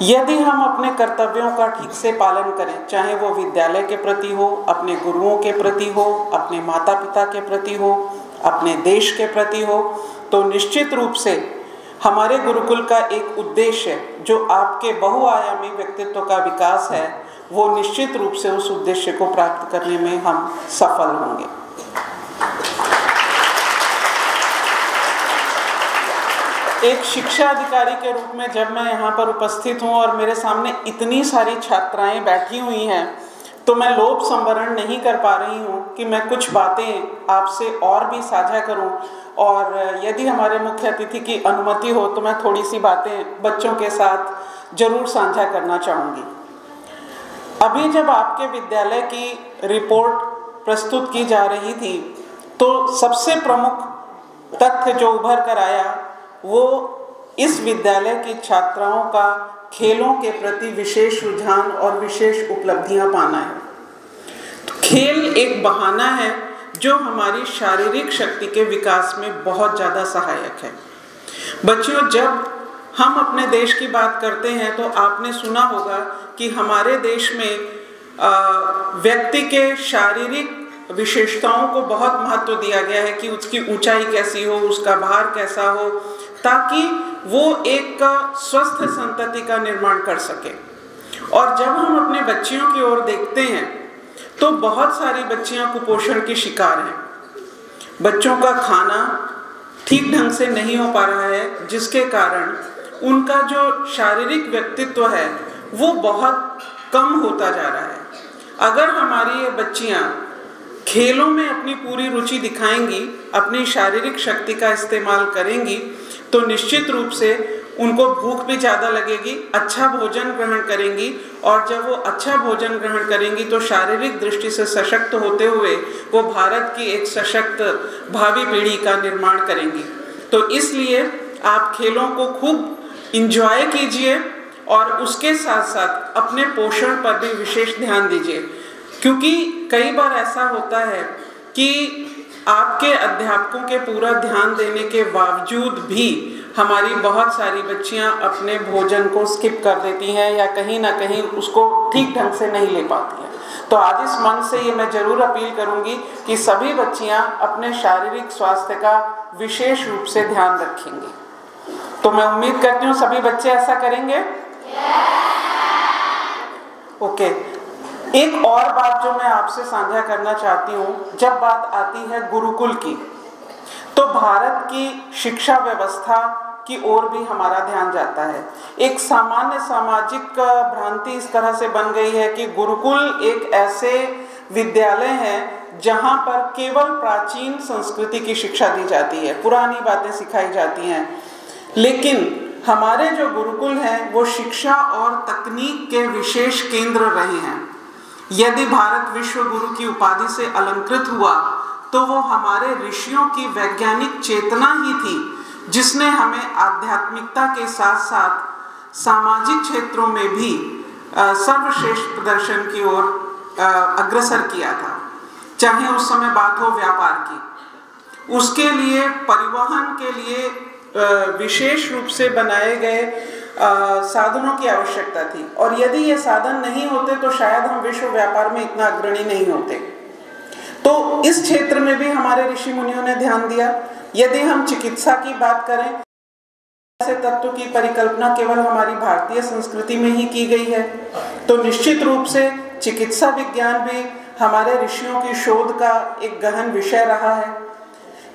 यदि हम अपने कर्तव्यों का ठीक से पालन करें, चाहे वो विद्यालय के प्रति हो, अपने गुरुओं के प्रति हो, अपने माता पिता के प्रति हो, अपने देश के प्रति हो, तो निश्चित रूप से हमारे गुरुकुल का एक उद्देश्य जो आपके बहुआयामी व्यक्तित्व का विकास है, वो निश्चित रूप से उस उद्देश्य को प्राप्त करने में हम सफल होंगे। एक शिक्षा अधिकारी के रूप में जब मैं यहाँ पर उपस्थित हूँ और मेरे सामने इतनी सारी छात्राएं बैठी हुई हैं, तो मैं लोभ संवरण नहीं कर पा रही हूँ कि मैं कुछ बातें आपसे और भी साझा करूँ, और यदि हमारे मुख्य अतिथि की अनुमति हो तो मैं थोड़ी सी बातें बच्चों के साथ जरूर साझा करना चाहूँगी। अभी जब आपके विद्यालय की रिपोर्ट प्रस्तुत की जा रही थी तो सबसे प्रमुख तथ्य जो उभर कर आया वो इस विद्यालय की छात्राओं का खेलों के प्रति विशेष रुझान और विशेष उपलब्धियां पाना है। तो खेल एक बहाना है जो हमारी शारीरिक शक्ति के विकास में बहुत ज़्यादा सहायक है। बच्चों, जब हम अपने देश की बात करते हैं तो आपने सुना होगा कि हमारे देश में व्यक्ति के शारीरिक विशेषताओं को बहुत महत्व दिया गया है कि उसकी ऊंचाई कैसी हो, उसका भार कैसा हो, ताकि वो एक स्वस्थ संतति का निर्माण कर सके। और जब हम अपने बच्चियों की ओर देखते हैं तो बहुत सारी बच्चियां कुपोषण की शिकार हैं। बच्चों का खाना ठीक ढंग से नहीं हो पा रहा है, जिसके कारण उनका जो शारीरिक व्यक्तित्व है वो बहुत कम होता जा रहा है। अगर हमारी ये बच्चियां खेलों में अपनी पूरी रुचि दिखाएंगी, अपनी शारीरिक शक्ति का इस्तेमाल करेंगी, तो निश्चित रूप से उनको भूख भी ज़्यादा लगेगी, अच्छा भोजन ग्रहण करेंगी, और जब वो अच्छा भोजन ग्रहण करेंगी तो शारीरिक दृष्टि से सशक्त होते हुए वो भारत की एक सशक्त भावी पीढ़ी का निर्माण करेंगी। तो इसलिए आप खेलों को खूब इंजॉय कीजिए और उसके साथ साथ अपने पोषण पर भी विशेष ध्यान दीजिए, क्योंकि कई बार ऐसा होता है कि आपके अध्यापकों के पूरा ध्यान देने के बावजूद भी हमारी बहुत सारी बच्चियां अपने भोजन को स्किप कर देती हैं या कहीं ना कहीं उसको ठीक ढंग से नहीं ले पाती हैं। तो आज इस मंच से ये मैं जरूर अपील करूंगी कि सभी बच्चियां अपने शारीरिक स्वास्थ्य का विशेष रूप से ध्यान रखेंगी। तो मैं उम्मीद करती हूँ सभी बच्चे ऐसा करेंगे। ओके, एक और बात जो मैं आपसे साझा करना चाहती हूँ, जब बात आती है गुरुकुल की, तो भारत की शिक्षा व्यवस्था की ओर भी हमारा ध्यान जाता है। एक सामान्य सामाजिक भ्रांति इस तरह से बन गई है कि गुरुकुल एक ऐसे विद्यालय हैं जहाँ पर केवल प्राचीन संस्कृति की शिक्षा दी जाती है, पुरानी बातें सिखाई जाती हैं। लेकिन हमारे जो गुरुकुल हैं वो शिक्षा और तकनीक के विशेष केंद्र रहे हैं। यदि भारत विश्व गुरु की उपाधि से अलंकृत हुआ तो वो हमारे ऋषियों की वैज्ञानिक चेतना ही थी जिसने हमें आध्यात्मिकता के साथ साथ सामाजिक क्षेत्रों में भी सर्वश्रेष्ठ प्रदर्शन की ओर अग्रसर किया था। चाहे उस समय बात हो व्यापार की, उसके लिए परिवहन के लिए विशेष रूप से बनाए गए साधनों की आवश्यकता थी, और यदि ये साधन नहीं होते तो शायद हम विश्व व्यापार में इतना अग्रणी नहीं होते। तो इस क्षेत्र में भी हमारे ऋषि मुनियों ने ध्यान दिया। यदि हम चिकित्सा की बात करें ऐसे तत्व की परिकल्पना केवल हमारी भारतीय संस्कृति में ही की गई है, तो निश्चित रूप से चिकित्सा विज्ञान भी हमारे ऋषियों की शोध का एक गहन विषय रहा है।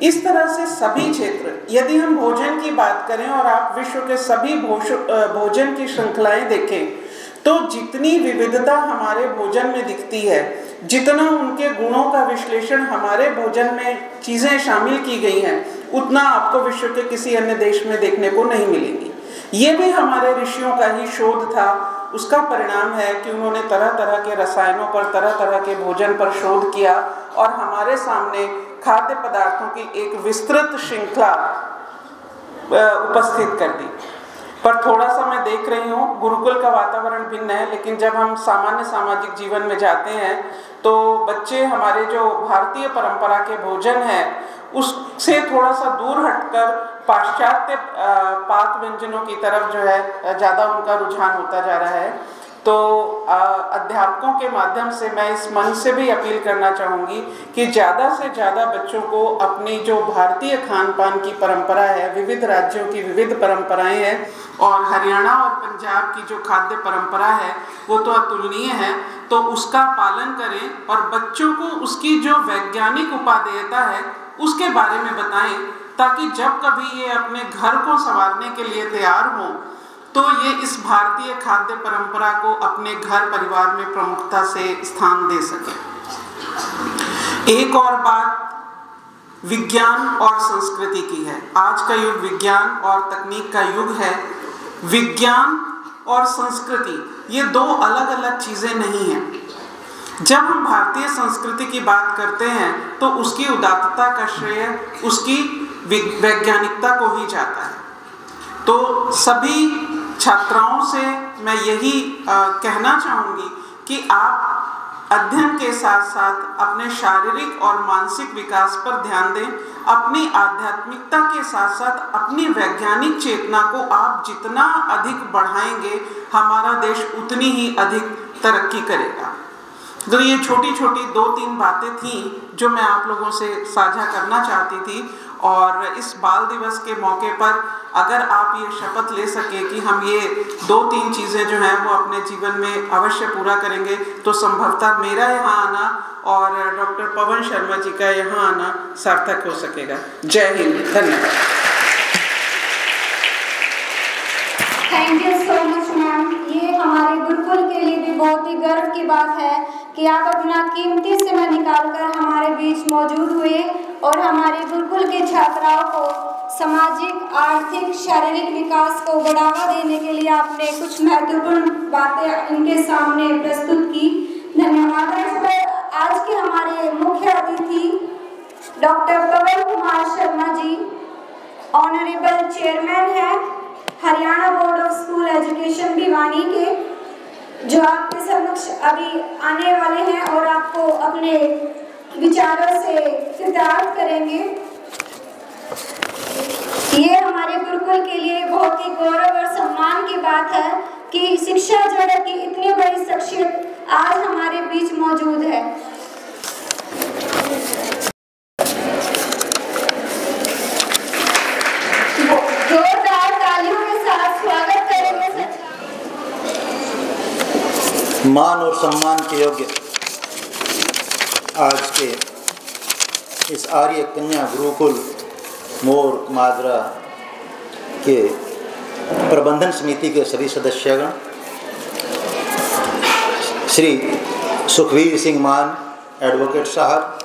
इस तरह से सभी क्षेत्र, यदि हम भोजन की बात करें और आप विश्व के सभी भोजन की श्रृंखलाएं देखें, तो जितनी विविधता हमारे भोजन में दिखती है, जितना उनके गुणों का विश्लेषण हमारे भोजन में चीज़ें शामिल की गई हैं, उतना आपको विश्व के किसी अन्य देश में देखने को नहीं मिलेगी। ये भी हमारे ऋषियों का ही शोध था। उसका परिणाम है कि उन्होंने तरह तरह के रसायनों पर, तरह तरह के भोजन पर शोध किया और हमारे सामने खाद्य पदार्थों की एक विस्तृत श्रृंखला उपस्थित कर दी। पर थोड़ा सा मैं देख रही हूँ, गुरुकुल का वातावरण भिन्न है, लेकिन जब हम सामान्य सामाजिक जीवन में जाते हैं तो बच्चे हमारे जो भारतीय परंपरा के भोजन है उससे थोड़ा सा दूर हटकर पाश्चात्य पाक व्यंजनों की तरफ जो है ज़्यादा उनका रुझान होता जा रहा है। तो अध्यापकों के माध्यम से मैं इस मंच से भी अपील करना चाहूँगी कि ज़्यादा से ज़्यादा बच्चों को अपनी जो भारतीय खान पान की परंपरा है, विविध राज्यों की विविध परंपराएं हैं, और हरियाणा और पंजाब की जो खाद्य परंपरा है वो तो अतुलनीय है, तो उसका पालन करें और बच्चों को उसकी जो वैज्ञानिक उपादेयता है उसके बारे में बताएं, ताकि जब कभी ये अपने घर को संवारने के लिए तैयार हों तो ये इस भारतीय खाद्य परंपरा को अपने घर परिवार में प्रमुखता से स्थान दे सके। एक और बात विज्ञान और संस्कृति की है। आज का युग विज्ञान और तकनीक का युग है। विज्ञान और संस्कृति ये दो अलग अलग चीज़ें नहीं हैं। जब हम भारतीय संस्कृति की बात करते हैं तो उसकी उदात्तता का श्रेय उसकी वैज्ञानिकता को ही जाता है। तो सभी छात्राओं से मैं यही कहना चाहूँगी कि आप अध्ययन के साथ साथ अपने शारीरिक और मानसिक विकास पर ध्यान दें। अपनी आध्यात्मिकता के साथ साथ अपनी वैज्ञानिक चेतना को आप जितना अधिक बढ़ाएंगे, हमारा देश उतनी ही अधिक तरक्की करेगा। तो ये छोटी छोटी 2-3 बातें थीं जो मैं आप लोगों से साझा करना चाहती थी। और इस बाल दिवस के मौके पर अगर आप ये शपथ ले सके कि हम ये 2-3 चीज़ें जो हैं वो अपने जीवन में अवश्य पूरा करेंगे, तो संभवतः मेरा यहाँ आना और डॉक्टर पवन शर्मा जी का यहाँ आना सार्थक हो सकेगा। जय हिंद, धन्यवाद। Thank you so much ma'am. ये हमारे गुरुकुल के लिए भी बहुत ही गर्व की बात है कि आप अपना कीमती समय निकालकर हमारे बीच मौजूद हुए और हमारे गुरुकुल के छात्राओं को सामाजिक, आर्थिक, शारीरिक विकास को बढ़ावा देने के लिए आपने कुछ महत्वपूर्ण बातें इनके सामने प्रस्तुत की। धन्यवाद। आज के हमारे मुख्य अतिथि doctor Pawan Kumar Sharma ji honourable chairman हैं Haryana board of school education Bhiwani के, जो आपके समक्ष अभी आने वाले हैं और आपको अपने विचारों से कृतार्थ करेंगे। ये हमारे गुरुकुल के लिए बहुत ही गौरव और सम्मान की बात है कि शिक्षा जगत की इतनी बड़ी शख्सियत आज हमारे बीच मौजूद है। जोरदार तालियों के साथ स्वागत करेंगे। मान और सम्मान के योग्य आज के इस आर्य कन्या गुरुकुल मोर माजरा के प्रबंधन समिति के सभी सदस्यगण, श्री सुखवीर सिंह मान एडवोकेट साहब,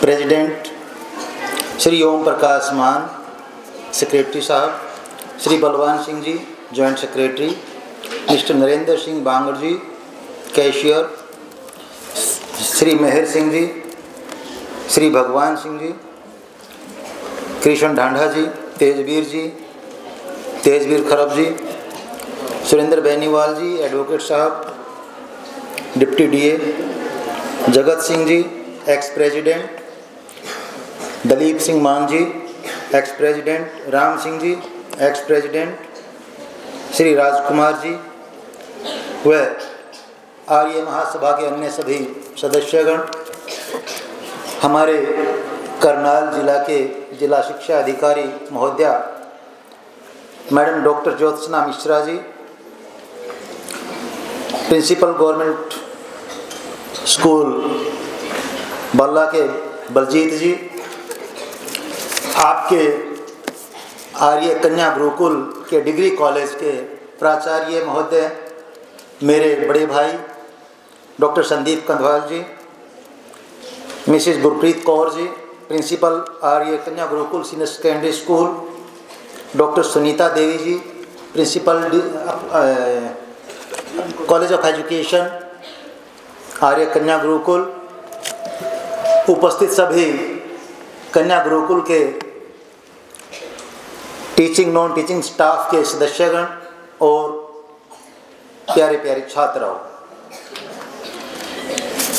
प्रेसिडेंट श्री ओम प्रकाश मान सेक्रेटरी साहब, Shri Balwan Singh ji joint secretary, mister Narendra Singh Bangar ji cashier, Shri Mehar Singh ji, Shri Bhagwan Singh ji, Krishan Dhanda ji, Tejveer Kharab ji, Surender Beniwal ji advocate साहब, deputy DA, Jagat Singh ji ex president, Dalip Singh Maan ji ex president, Ram Singh ji ex president, Shri Rajkumar ji व आर्य महासभा के अन्य सभी सदस्यगण, हमारे करनाल जिला के जिला शिक्षा अधिकारी महोदया मैडम डॉक्टर ज्योत्सना मिश्रा जी, प्रिंसिपल गवर्नमेंट स्कूल बल्ला के बलजीत जी, आपके आर्य कन्या गुरुकुल के डिग्री कॉलेज के प्राचार्य महोदय, मेरे बड़े भाई doctor Sandeep Kandhwal ji, Mrs Gurpreet Kaur ji, principal Arya Kanya Gurukul senior secondary school, doctor Sunita Devi ji, principal college of education Arya Kanya Gurukul, उपस्थित सभी कन्या गुरुकुल के टीचिंग नॉन टीचिंग स्टाफ के सदस्यगण और प्यारे प्यारे छात्राओं,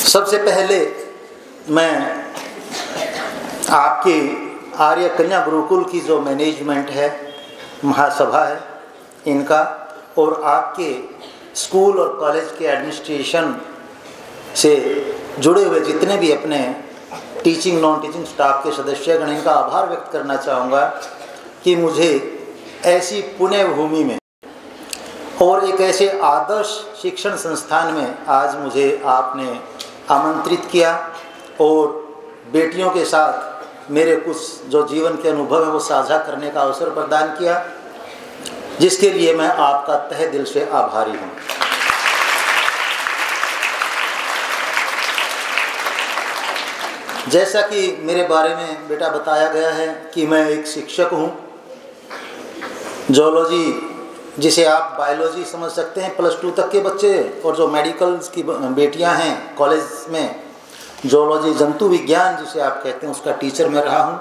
सबसे पहले मैं आपकी आर्य कन्या गुरुकुल की जो मैनेजमेंट है, महासभा है, इनका और आपके स्कूल और कॉलेज के एडमिनिस्ट्रेशन से जुड़े हुए जितने भी अपने टीचिंग नॉन टीचिंग स्टाफ के सदस्यगण, इनका आभार व्यक्त करना चाहूँगा कि मुझे ऐसी पुण्य भूमि में और एक ऐसे आदर्श शिक्षण संस्थान में आज मुझे आपने आमंत्रित किया और बेटियों के साथ मेरे कुछ जो जीवन के अनुभव है वो साझा करने का अवसर प्रदान किया, जिसके लिए मैं आपका तहे दिल से आभारी हूँ। जैसा कि मेरे बारे में बेटा बताया गया है कि मैं एक शिक्षक हूँ, जूलॉजी जिसे आप बायोलॉजी समझ सकते हैं +2 तक के बच्चे, और जो मेडिकल्स की बेटियां हैं कॉलेज में जूलॉजी जंतु विज्ञान जिसे आप कहते हैं उसका टीचर मैं रहा हूँ।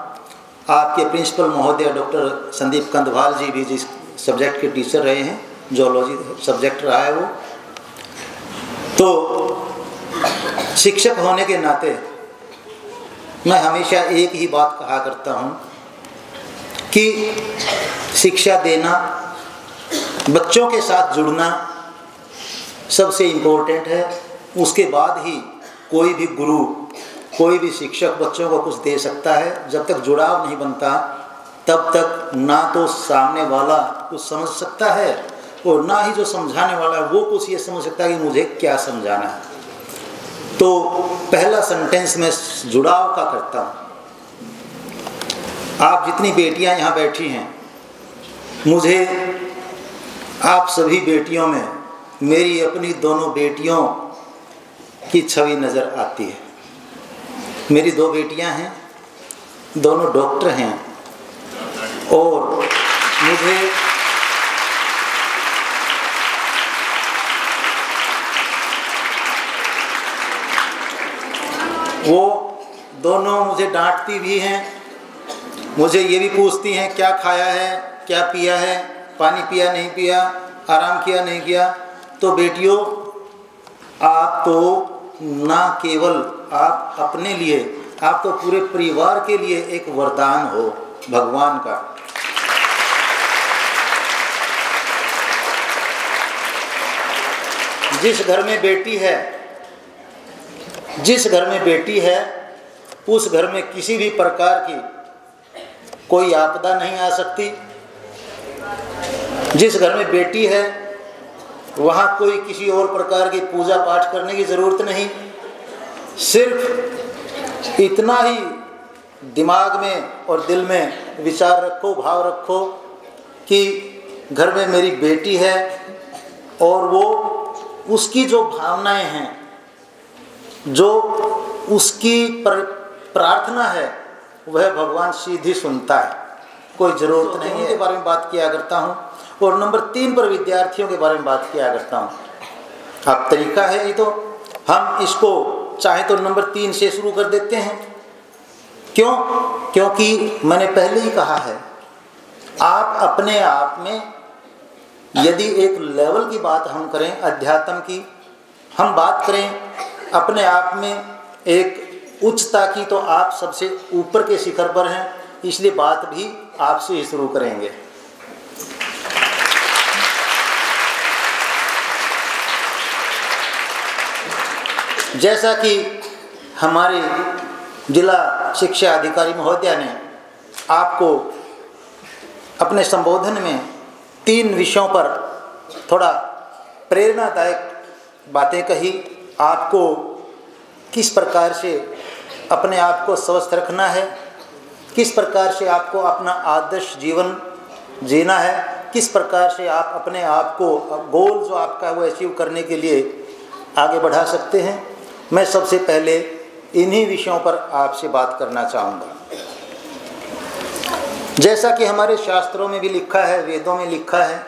आपके प्रिंसिपल महोदय डॉक्टर संदीप कंधवाल जी भी जिस सब्जेक्ट के टीचर रहे हैं, जूलॉजी सब्जेक्ट रहा है वो। तो शिक्षक होने के नाते मैं हमेशा एक ही बात कहा करता हूँ कि शिक्षा देना, बच्चों के साथ जुड़ना सबसे इम्पोर्टेंट है। उसके बाद ही कोई भी गुरु, कोई भी शिक्षक बच्चों को कुछ दे सकता है। जब तक जुड़ाव नहीं बनता तब तक ना तो सामने वाला कुछ समझ सकता है और ना ही जो समझाने वाला है वो कुछ ये समझ सकता है कि मुझे क्या समझाना है। तो पहला सेंटेंस मैं जुड़ाव का करता हूँ। आप जितनी बेटियां यहाँ बैठी हैं, मुझे आप सभी बेटियों में मेरी अपनी दोनों बेटियों की छवि नज़र आती है। मेरी 2 बेटियां हैं, दोनों डॉक्टर हैं और मुझे वो दोनों मुझे डांटती भी हैं, मुझे ये भी पूछती हैं क्या खाया है, क्या पिया है, पानी पिया नहीं पिया, आराम किया नहीं किया। तो बेटियों, आप तो ना केवल आप अपने लिए, आप तो पूरे परिवार के लिए एक वरदान हो भगवान का। जिस घर में बेटी है, जिस घर में बेटी है उस घर में किसी भी प्रकार की कोई आपदा नहीं आ सकती। जिस घर में बेटी है वहाँ कोई किसी और प्रकार की पूजा पाठ करने की ज़रूरत नहीं। सिर्फ इतना ही दिमाग में और दिल में विचार रखो, भाव रखो कि घर में मेरी बेटी है और वो उसकी जो भावनाएं हैं, जो उसकी प्रार्थना है, वह भगवान सीधी सुनता है। कोई ज़रूरत नहीं है। के बारे में बात किया करता हूँ और नंबर 3 पर विद्यार्थियों के बारे में बात किया करता हूँ। अब तरीका है ये, तो हम इसको चाहे तो नंबर 3 से शुरू कर देते हैं। क्यों? क्योंकि मैंने पहले ही कहा है, आप अपने आप में यदि एक लेवल की बात हम करें, अध्यात्म की हम बात करें अपने आप में एक उच्चता की, तो आप सबसे ऊपर के शिखर पर हैं। इसलिए बात भी आपसे ही शुरू करेंगे। जैसा कि हमारे जिला शिक्षा अधिकारी महोदया ने आपको अपने संबोधन में 3 विषयों पर थोड़ा प्रेरणादायक बातें कही। आपको किस प्रकार से अपने आप को स्वस्थ रखना है, किस प्रकार से आपको अपना आदर्श जीवन जीना है, किस प्रकार से आप अपने आप को गोल जो आपका वो अचीव करने के लिए आगे बढ़ा सकते हैं। मैं सबसे पहले इन्हीं विषयों पर आपसे बात करना चाहूँगा। जैसा कि हमारे शास्त्रों में भी लिखा है, वेदों में लिखा है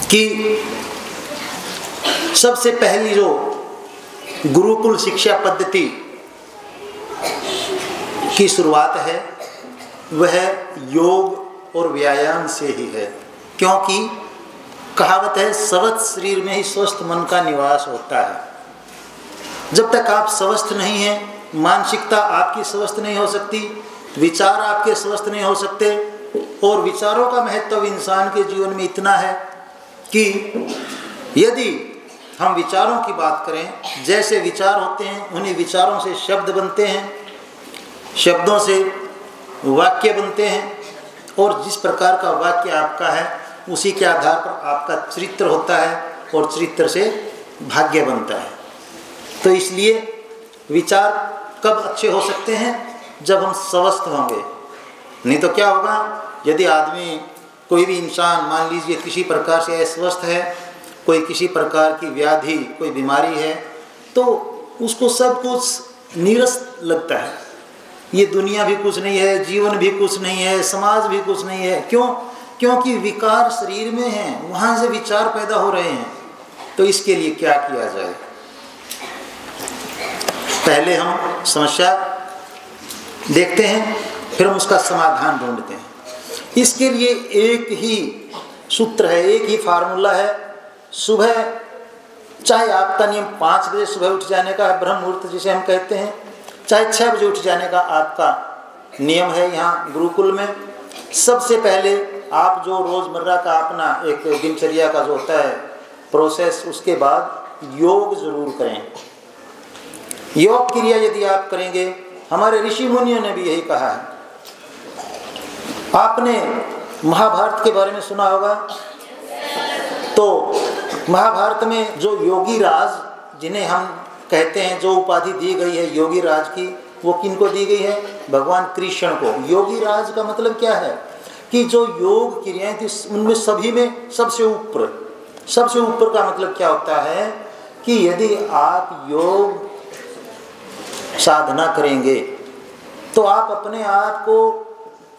कि सबसे पहली जो गुरुकुल शिक्षा पद्धति की शुरुआत है वह योग और व्यायाम से ही है, क्योंकि कहावत है स्वस्थ शरीर में ही स्वस्थ मन का निवास होता है। जब तक आप स्वस्थ नहीं हैं, मानसिकता आपकी स्वस्थ नहीं हो सकती, विचार आपके स्वस्थ नहीं हो सकते। और विचारों का महत्व इंसान के जीवन में इतना है कि यदि हम विचारों की बात करें, जैसे विचार होते हैं उन्हीं विचारों से शब्द बनते हैं, शब्दों से वाक्य बनते हैं, और जिस प्रकार का वाक्य आपका है उसी के आधार पर आपका चरित्र होता है और चरित्र से भाग्य बनता है। तो इसलिए विचार कब अच्छे हो सकते हैं? जब हम स्वस्थ होंगे। नहीं तो क्या होगा, यदि आदमी कोई भी इंसान मान लीजिए किसी प्रकार से अस्वस्थ है, कोई किसी प्रकार की व्याधि कोई बीमारी है, तो उसको सब कुछ नीरस लगता है। ये दुनिया भी कुछ नहीं है, जीवन भी कुछ नहीं है, समाज भी कुछ नहीं है। क्यों? क्योंकि विकार शरीर में है, वहाँ से विचार पैदा हो रहे हैं। तो इसके लिए क्या किया जाए? पहले हम समस्या देखते हैं, फिर हम उसका समाधान ढूंढते हैं। इसके लिए एक ही सूत्र है, एक ही फार्मूला है। सुबह चाहे आपका नियम 5 बजे सुबह उठ जाने का है, ब्रह्म मुहूर्त जिसे हम कहते हैं, चाहे 6 बजे उठ जाने का आपका नियम है यहाँ गुरुकुल में। सबसे पहले आप जो रोज़मर्रा का अपना एक दिनचर्या का जो होता है प्रोसेस, उसके बाद योग ज़रूर करें। योग क्रिया यदि आप करेंगे, हमारे ऋषि मुनियों ने भी यही कहा है। आपने महाभारत के बारे में सुना होगा, तो महाभारत में जो योगी राज जिन्हें हम कहते हैं, जो उपाधि दी गई है योगी राज की, वो किनको दी गई है? भगवान कृष्ण को। योगी राज का मतलब क्या है कि जो योग क्रियाएं थी उनमें सभी में सबसे ऊपर का मतलब क्या होता है कि यदि आप योग साधना करेंगे तो आप अपने आप को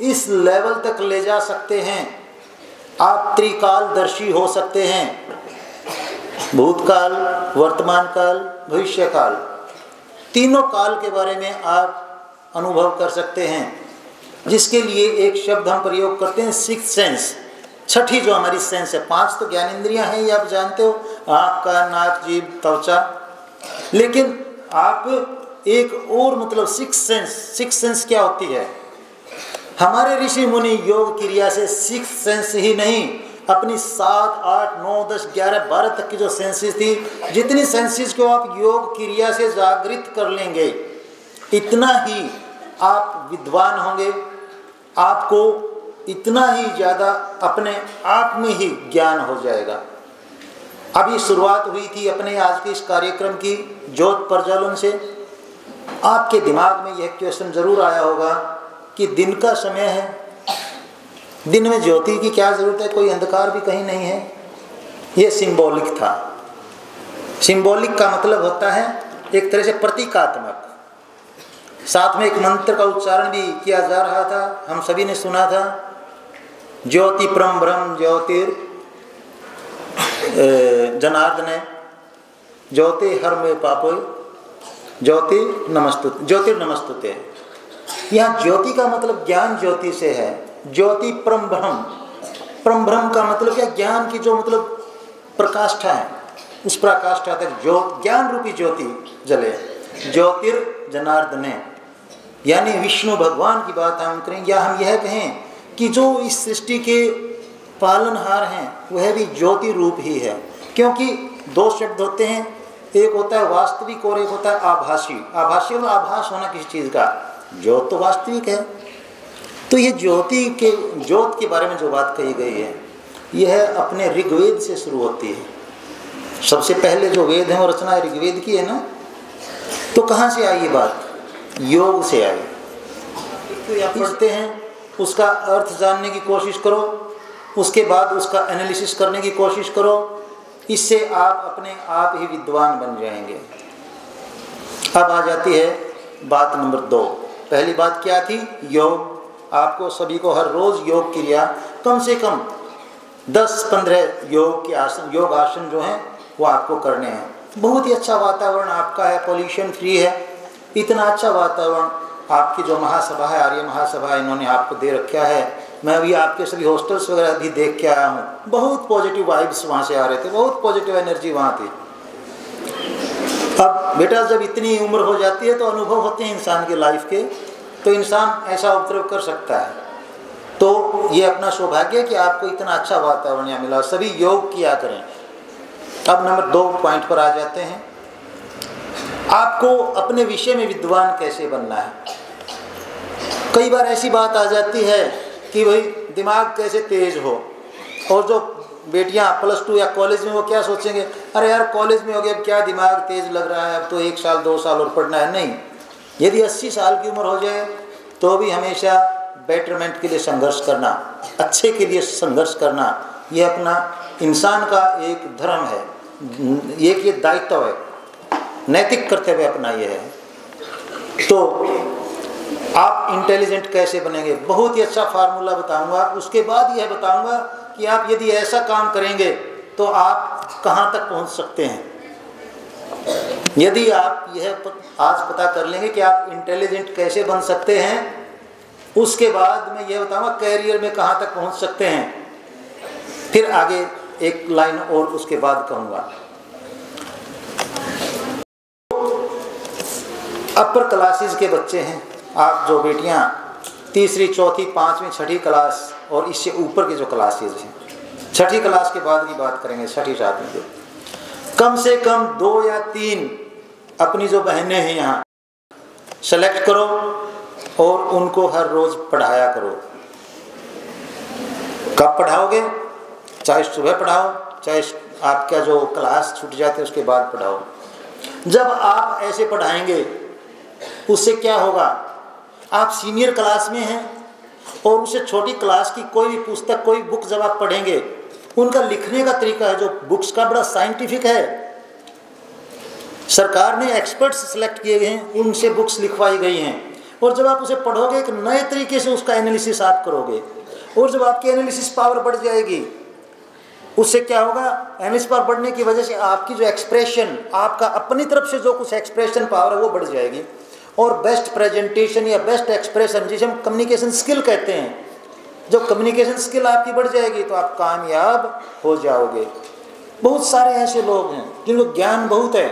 इस लेवल तक ले जा सकते हैं, आप त्रिकालदर्शी हो सकते हैं। भूतकाल, वर्तमान काल, भविष्य काल, तीनों काल के बारे में आप अनुभव कर सकते हैं। जिसके लिए एक शब्द हम प्रयोग करते हैं, सिक्स्थ सेंस, छठी जो हमारी सेंस है। 5 तो ज्ञानेंद्रियां हैं, ये आप जानते हो, आँख, कान, नाक, जीभ, त्वचा। लेकिन आप एक और मतलब सिक्स्थ सेंस क्या होती है? हमारे ऋषि मुनि योग क्रिया से सिक्स्थ सेंस ही नहीं, अपनी 7, 8, 9, 10, 11, 12 तक की जो सेंसेस थी, जितनी सेंसेस को आप योग क्रिया से जागृत कर लेंगे, इतना ही आप विद्वान होंगे। आपको इतना ही ज़्यादा अपने आप में ही ज्ञान हो जाएगा। अभी शुरुआत हुई थी अपने आज के इस कार्यक्रम की ज्योत प्रज्वलन से। आपके दिमाग में यह क्वेश्चन जरूर आया होगा कि दिन का समय है, दिन में ज्योति की क्या ज़रूरत है, कोई अंधकार भी कहीं नहीं है। ये सिंबॉलिक था। सिंबॉलिक का मतलब होता है एक तरह से प्रतीकात्मक। साथ में एक मंत्र का उच्चारण भी किया जा रहा था, हम सभी ने सुना था, ज्योति परम ब्रह्म ज्योतिर जनार्दने ज्योति हर में पापो ज्योतिर्नमस्तुते। यहाँ ज्योति का मतलब ज्ञान ज्योति से है। ज्योति परम ब्रह्म का मतलब क्या? ज्ञान की जो मतलब प्रकाष्ठा है, उस प्रकाष्ठा तक ज्ञान रूपी ज्योति जले। ज्योतिर जनार्दने, यानी विष्णु भगवान की बात हम करें, या हम यह कहें कि जो इस सृष्टि के पालनहार हैं वह भी ज्योति रूप ही है। क्योंकि 2 शब्द होते हैं, एक होता है वास्तविक और एक होता है आभासी। आभासी मतलब आभास होना किसी चीज़ का, ज्योत तो वास्तविक है। तो ये ज्योत के बारे में जो बात कही गई है, यह अपने ऋग्वेद से शुरू होती है। सबसे पहले जो वेद है वो रचना ऋग्वेद की है ना। तो कहाँ से आई ये बात? योग से आई। तो या पढ़ते हैं, उसका अर्थ जानने की कोशिश करो, उसके बाद उसका एनालिसिस करने की कोशिश करो, इससे आप अपने आप ही विद्वान बन जाएंगे। अब आ जाती है बात नंबर 2। पहली बात क्या थी? योग। आपको सभी को हर रोज योग क्रिया कम से कम 10-15 योग आसन जो हैं वो आपको करने हैं। बहुत ही अच्छा वातावरण आपका है, पॉल्यूशन फ्री है, इतना अच्छा वातावरण आपकी जो महासभा है, आर्य महासभा, इन्होंने आपको दे रखा है। मैं अभी आपके सभी हॉस्टल्स वगैरह भी देख के आया हूँ, बहुत पॉजिटिव वाइब्स वहाँ से आ रहे थे, बहुत पॉजिटिव एनर्जी वहाँ थी। अब बेटा जब इतनी उम्र हो जाती है तो अनुभव होते हैं इंसान के लाइफ के, तो इंसान ऐसा उपद्रव कर सकता है। तो ये अपना सौभाग्य है कि आपको इतना अच्छा वातावरण यहाँ मिला। सभी योग किया करें। अब नंबर 2 पॉइंट पर आ जाते हैं। आपको अपने विषय में विद्वान कैसे बनना है। कई बार ऐसी बात आ जाती है कि भाई दिमाग कैसे तेज हो, और जो बेटियां +2 या कॉलेज में, वो क्या सोचेंगे, अरे यार कॉलेज में हो गया, अब क्या दिमाग तेज लग रहा है, अब तो 1 साल 2 साल और पढ़ना है। नहीं, यदि 80 साल की उम्र हो जाए तो भी हमेशा बेटरमेंट के लिए संघर्ष करना, अच्छे के लिए संघर्ष करना, यह अपना इंसान का एक धर्म है, एक ये दायित्व है, नैतिक कर्तव्य अपना ये है। तो आप इंटेलिजेंट कैसे बनेंगे, बहुत ही अच्छा फार्मूला बताऊंगा। उसके बाद यह बताऊंगा कि आप यदि ऐसा काम करेंगे तो आप कहाँ तक पहुँच सकते हैं। यदि आप यह आज पता कर लेंगे कि आप इंटेलिजेंट कैसे बन सकते हैं, उसके बाद मैं यह बताऊंगा कैरियर में कहाँ तक पहुँच सकते हैं। फिर आगे एक लाइन और उसके बाद कहूँगा। अपर क्लासेस के बच्चे हैं आप, जो बेटियां 3री 4थी 5वीं 6ठी क्लास और इससे ऊपर के जो क्लासेस हैं, 6ठी क्लास के बाद की बात करेंगे, 6ठी 7वीं के, कम से कम 2 या 3 अपनी जो बहनें हैं यहाँ सेलेक्ट करो और उनको हर रोज पढ़ाया करो। कब पढ़ाओगे? चाहे सुबह पढ़ाओ, चाहे आपका जो क्लास छूट जाते उसके बाद पढ़ाओ। जब आप ऐसे पढ़ाएंगे उससे क्या होगा, आप सीनियर क्लास में हैं और उससे छोटी क्लास की कोई भी पुस्तक, कोई बुक जब आप पढ़ेंगे, उनका लिखने का तरीका है जो बुक्स का बड़ा साइंटिफिक है। सरकार ने एक्सपर्ट्स सेलेक्ट किए गए हैं, उनसे बुक्स लिखवाई गई हैं, और जब आप उसे पढ़ोगे एक नए तरीके से उसका एनालिसिस आप करोगे, और जब आपकी एनालिसिस पावर बढ़ जाएगी, उससे क्या होगा, एनालिसिस पावर बढ़ने की वजह से आपकी जो एक्सप्रेशन, आपका अपनी तरफ से जो कुछ एक्सप्रेशन पावर है वो बढ़ जाएगी, और बेस्ट प्रेजेंटेशन या बेस्ट एक्सप्रेशन, जिसे हम कम्युनिकेशन स्किल कहते हैं, जब कम्युनिकेशन स्किल आपकी बढ़ जाएगी तो आप कामयाब हो जाओगे। बहुत सारे ऐसे लोग हैं जिनको ज्ञान बहुत है,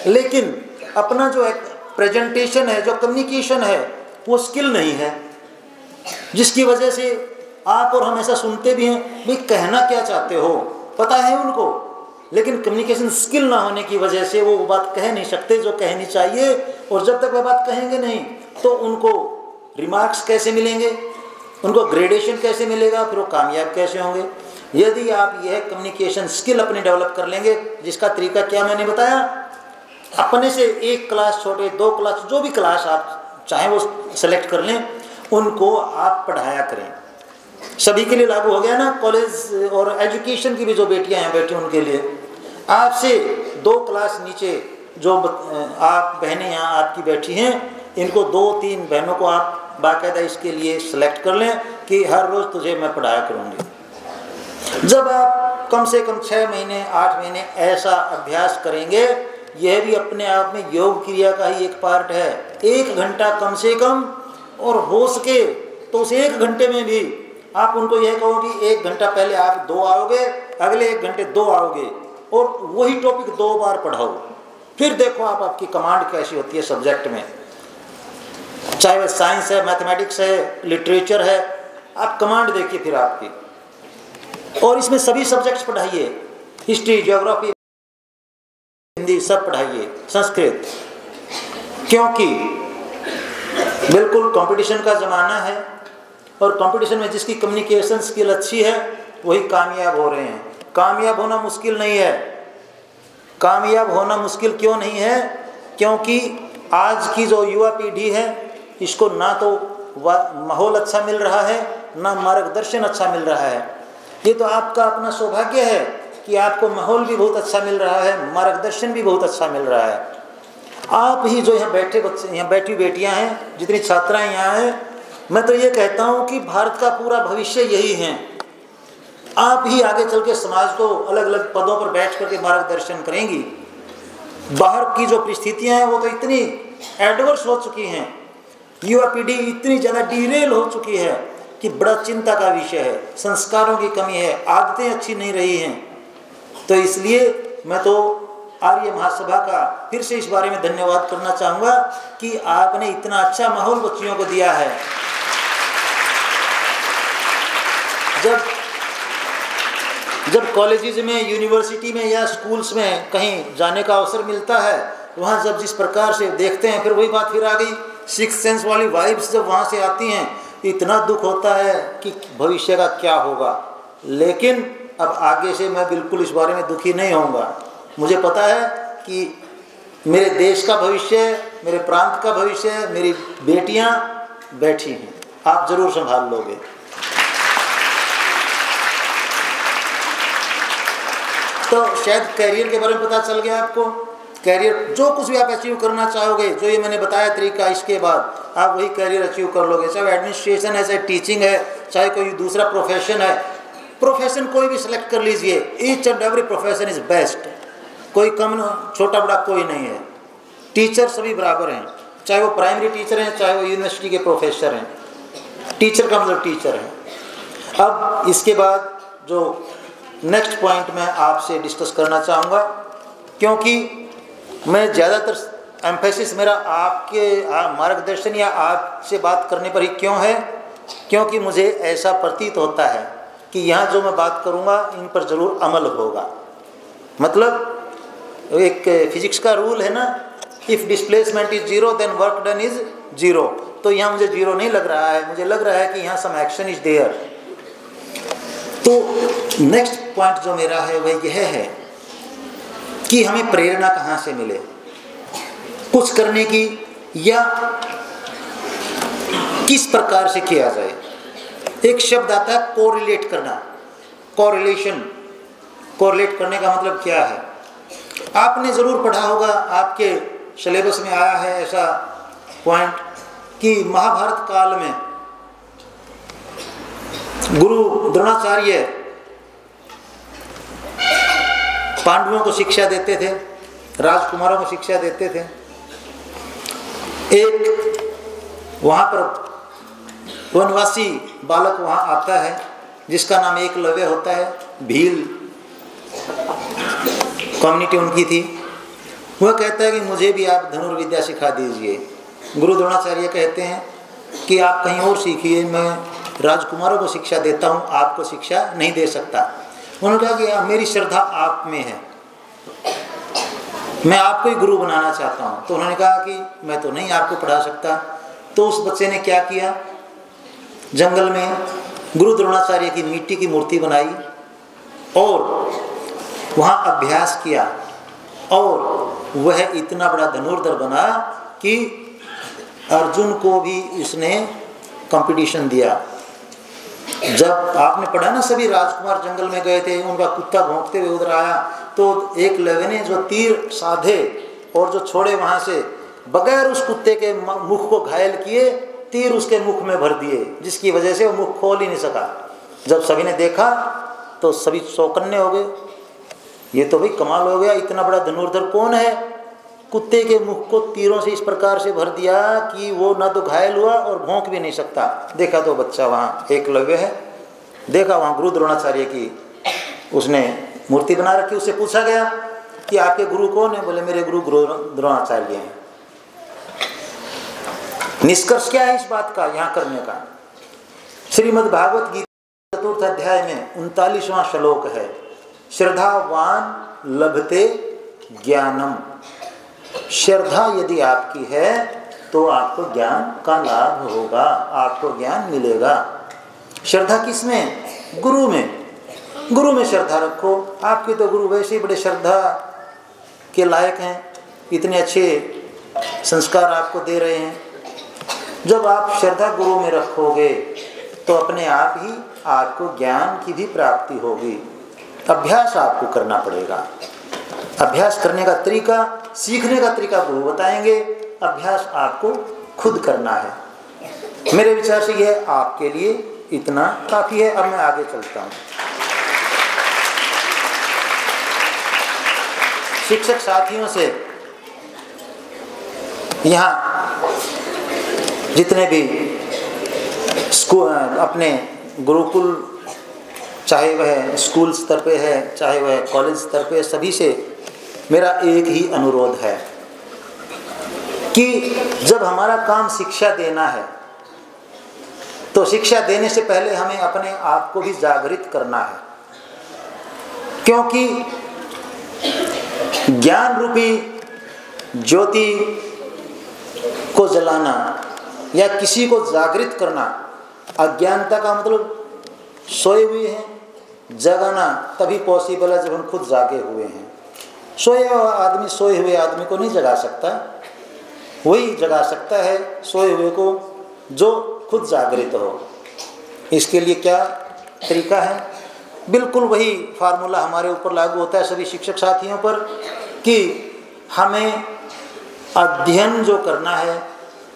लेकिन अपना जो एक प्रेजेंटेशन है, जो कम्युनिकेशन है, वो स्किल नहीं है, जिसकी वजह से आप और हम ऐसा सुनते भी हैं, भाई कहना क्या चाहते हो, पता है उनको, लेकिन कम्युनिकेशन स्किल ना होने की वजह से वो बात कह नहीं सकते जो कहनी चाहिए, और जब तक वह बात कहेंगे नहीं तो उनको रिमार्क्स कैसे मिलेंगे, उनको ग्रेडेशन कैसे मिलेगा, फिर वो कामयाब कैसे होंगे। यदि आप यह कम्युनिकेशन स्किल अपने डेवलप कर लेंगे, जिसका तरीका क्या मैंने बताया, अपने से 1 क्लास छोटे, 2 क्लास, जो भी क्लास आप चाहें वो सेलेक्ट कर लें, उनको आप पढ़ाया करें। सभी के लिए लागू हो गया ना, कॉलेज और एजुकेशन की भी जो बेटियां हैं बैठी उनके लिए, आपसे 2 क्लास नीचे जो आप बहनें यहाँ आपकी बैठी हैं, इनको 2-3 बहनों को आप बाकायदा इसके लिए सेलेक्ट कर लें कि हर रोज़ तुझे मैं पढ़ाया करूँगी। जब आप कम से कम 6 महीने 8 महीने ऐसा अभ्यास करेंगे, यह भी अपने आप में योग क्रिया का ही एक पार्ट है। 1 घंटा कम से कम, और हो सके तो उस 1 घंटे में भी आप उनको यह कहो कि 1 घंटा पहले आप 2 आओगे, अगले 1 घंटे 2 आओगे, और वही टॉपिक 2 बार पढ़ाओ। फिर देखो आपकी कमांड कैसी होती है सब्जेक्ट में, चाहे वह साइंस है, मैथमेटिक्स है, लिटरेचर है, आप कमांड देखिए फिर आपकी। और इसमें सभी सब्जेक्ट्स पढ़ाइए, हिस्ट्री, ज्योग्राफी, हिंदी सब पढ़ाइए, संस्कृत, क्योंकि बिल्कुल कंपटीशन का ज़माना है और कंपटीशन में जिसकी कम्युनिकेशन स्किल अच्छी है वही कामयाब हो रहे हैं। कामयाब होना मुश्किल नहीं है। कामयाब होना मुश्किल क्यों नहीं है? क्योंकि आज की जो युवा पीढ़ी है इसको ना तो माहौल अच्छा मिल रहा है, ना मार्गदर्शन अच्छा मिल रहा है। ये तो आपका अपना सौभाग्य है कि आपको माहौल भी बहुत अच्छा मिल रहा है, मार्गदर्शन भी बहुत अच्छा मिल रहा है। आप ही जो यहाँ बैठे बच्चे, यहाँ बैठी बेटियाँ हैं, जितनी छात्राएँ यहाँ हैं, मैं तो ये कहता हूँ कि भारत का पूरा भविष्य यही है। आप ही आगे चल के समाज को अलग अलग पदों पर बैठ करके मार्गदर्शन करेंगी। बाहर की जो परिस्थितियाँ हैं वो तो इतनी एडवर्स हो चुकी हैं, युवा पीढ़ी इतनी ज़्यादा डिरेल हो चुकी है कि बड़ा चिंता का विषय है। संस्कारों की कमी है, आदतें अच्छी नहीं रही हैं। तो इसलिए मैं तो आर्य महासभा का फिर से इस बारे में धन्यवाद करना चाहूँगा कि आपने इतना अच्छा माहौल बच्चियों को दिया है। जब कॉलेजेस में, यूनिवर्सिटी में या स्कूल्स में कहीं जाने का अवसर मिलता है, वहाँ जब जिस प्रकार से देखते हैं, फिर वही बात फिर आ गई, सिक्स सेंस वाली वाइब्स जब वहाँ से आती हैं, इतना दुख होता है कि भविष्य का क्या होगा। लेकिन अब आगे से मैं बिल्कुल इस बारे में दुखी नहीं होऊंगा। मुझे पता है कि मेरे देश का भविष्य, मेरे प्रांत का भविष्य, मेरी बेटियां बैठी हैं, आप जरूर संभाल लोगे। तो शायद कैरियर के बारे में पता चल गया आपको। कैरियर जो कुछ भी आप अचीव करना चाहोगे, जो ये मैंने बताया तरीका, इसके बाद आप वही कैरियर अचीव कर लोगे। चाहे एडमिनिस्ट्रेशन है, चाहे टीचिंग है, चाहे कोई दूसरा प्रोफेशन है। प्रोफेशन कोई भी सिलेक्ट कर लीजिए, each and every profession is best. कोई कम छोटा बड़ा कोई नहीं है। टीचर सभी बराबर हैं, चाहे वो प्राइमरी टीचर हैं, चाहे वो यूनिवर्सिटी के प्रोफेसर हैं। टीचर का मतलब टीचर है। अब इसके बाद जो नेक्स्ट पॉइंट मैं आपसे डिस्कस करना चाहूँगा, क्योंकि मैं ज़्यादातर एम्फेसिस मेरा आपके मार्गदर्शन या आपसे बात करने पर ही क्यों है, क्योंकि मुझे ऐसा प्रतीत होता है कि यहाँ जो मैं बात करूँगा इन पर ज़रूर अमल होगा। मतलब एक फिजिक्स का रूल है ना, if displacement is zero then work done is zero. तो यहाँ मुझे जीरो नहीं लग रहा है, मुझे लग रहा है कि यहाँ सम एक्शन इज देयर। तो नेक्स्ट पॉइंट जो मेरा है वह यह है कि हमें प्रेरणा कहाँ से मिले कुछ करने की, या किस प्रकार से किया जाए। एक शब्द आता है कोरिलेट करना, कोरिलेशन। कोरिलेट करने का मतलब क्या है? आपने ज़रूर पढ़ा होगा, आपके सिलेबस में आया है ऐसा पॉइंट कि महाभारत काल में गुरु द्रोणाचार्य पांडवों को शिक्षा देते थे, राजकुमारों को शिक्षा देते थे। एक वहाँ पर वनवासी बालक वहाँ आता है जिसका नाम एकलव्य होता है, भील कम्युनिटी उनकी थी। वह कहता है कि मुझे भी आप धनुर्विद्या सिखा दीजिए। गुरु द्रोणाचार्य कहते हैं कि आप कहीं और सीखिए, मैं राजकुमारों को शिक्षा देता हूँ, आपको शिक्षा नहीं दे सकता। उन्होंने कहा कि मेरी श्रद्धा आप में है, मैं आपको ही गुरु बनाना चाहता हूँ। तो उन्होंने कहा कि मैं तो नहीं आपको पढ़ा सकता। तो उस बच्चे ने क्या किया, जंगल में गुरु द्रोणाचार्य की मिट्टी की मूर्ति बनाई और वहाँ अभ्यास किया, और वह इतना बड़ा धनुर्धर बना कि अर्जुन को भी उसने कंपटीशन दिया। जब आपने पढ़ा ना, सभी राजकुमार जंगल में गए थे, उनका कुत्ता भौंकते हुए उधर आया, तो एकलव्य ने जो तीर साधे और जो छोड़े वहाँ से, बगैर उस कुत्ते के मुख को घायल किए तीर उसके मुख में भर दिए, जिसकी वजह से वो मुख खोल ही नहीं सका। जब सभी ने देखा तो सभी चौकन्ने हो गए, ये तो भाई कमाल हो गया, इतना बड़ा धनुर्धर कौन है, कुत्ते के मुख को तीरों से इस प्रकार से भर दिया कि वो ना तो घायल हुआ और भौंक भी नहीं सकता। देखा तो बच्चा वहाँ एकलव्य है, देखा वहाँ गुरु द्रोणाचार्य की उसने मूर्ति बना रखी। उससे पूछा गया कि आपके गुरु कौन है? बोले मेरे गुरु द्रोणाचार्य हैं। निष्कर्ष क्या है इस बात का, यहाँ करने का? श्रीमद् भागवत गीता चतुर्थ अध्याय में 39वां श्लोक है, श्रद्धावान लभते ज्ञानम। श्रद्धा यदि आपकी है तो आपको ज्ञान का लाभ होगा, आपको ज्ञान मिलेगा। श्रद्धा किस में? गुरु में। गुरु में श्रद्धा रखो। आपके तो गुरु वैसे ही बड़े श्रद्धा के लायक हैं, इतने अच्छे संस्कार आपको दे रहे हैं। जब आप श्रद्धा गुरु में रखोगे तो अपने आप ही आपको ज्ञान की भी प्राप्ति होगी। अभ्यास आपको करना पड़ेगा। अभ्यास करने का तरीका, सीखने का तरीका गुरु बताएंगे, अभ्यास आपको खुद करना है। मेरे विचार से यह आपके लिए इतना काफ़ी है। अब मैं आगे चलता हूँ। शिक्षक साथियों से यहाँ जितने भी स्कूल अपने गुरुकुल, चाहे वह स्कूल स्तर पे है चाहे वह कॉलेज स्तर पे, सभी से मेरा एक ही अनुरोध है कि जब हमारा काम शिक्षा देना है तो शिक्षा देने से पहले हमें अपने आप को भी जागृत करना है। क्योंकि ज्ञान रूपी ज्योति को जलाना या किसी को जागृत करना, अज्ञानता का मतलब सोए हुए हैं, जगाना तभी पॉसिबल है जब हम खुद जागे हुए हैं। सोए हुए आदमी को नहीं जगा सकता, वही जगा सकता है सोए हुए को जो खुद जागृत हो। इसके लिए क्या तरीका है? बिल्कुल वही फार्मूला हमारे ऊपर लागू होता है, सभी शिक्षक साथियों पर, कि हमें अध्ययन जो करना है,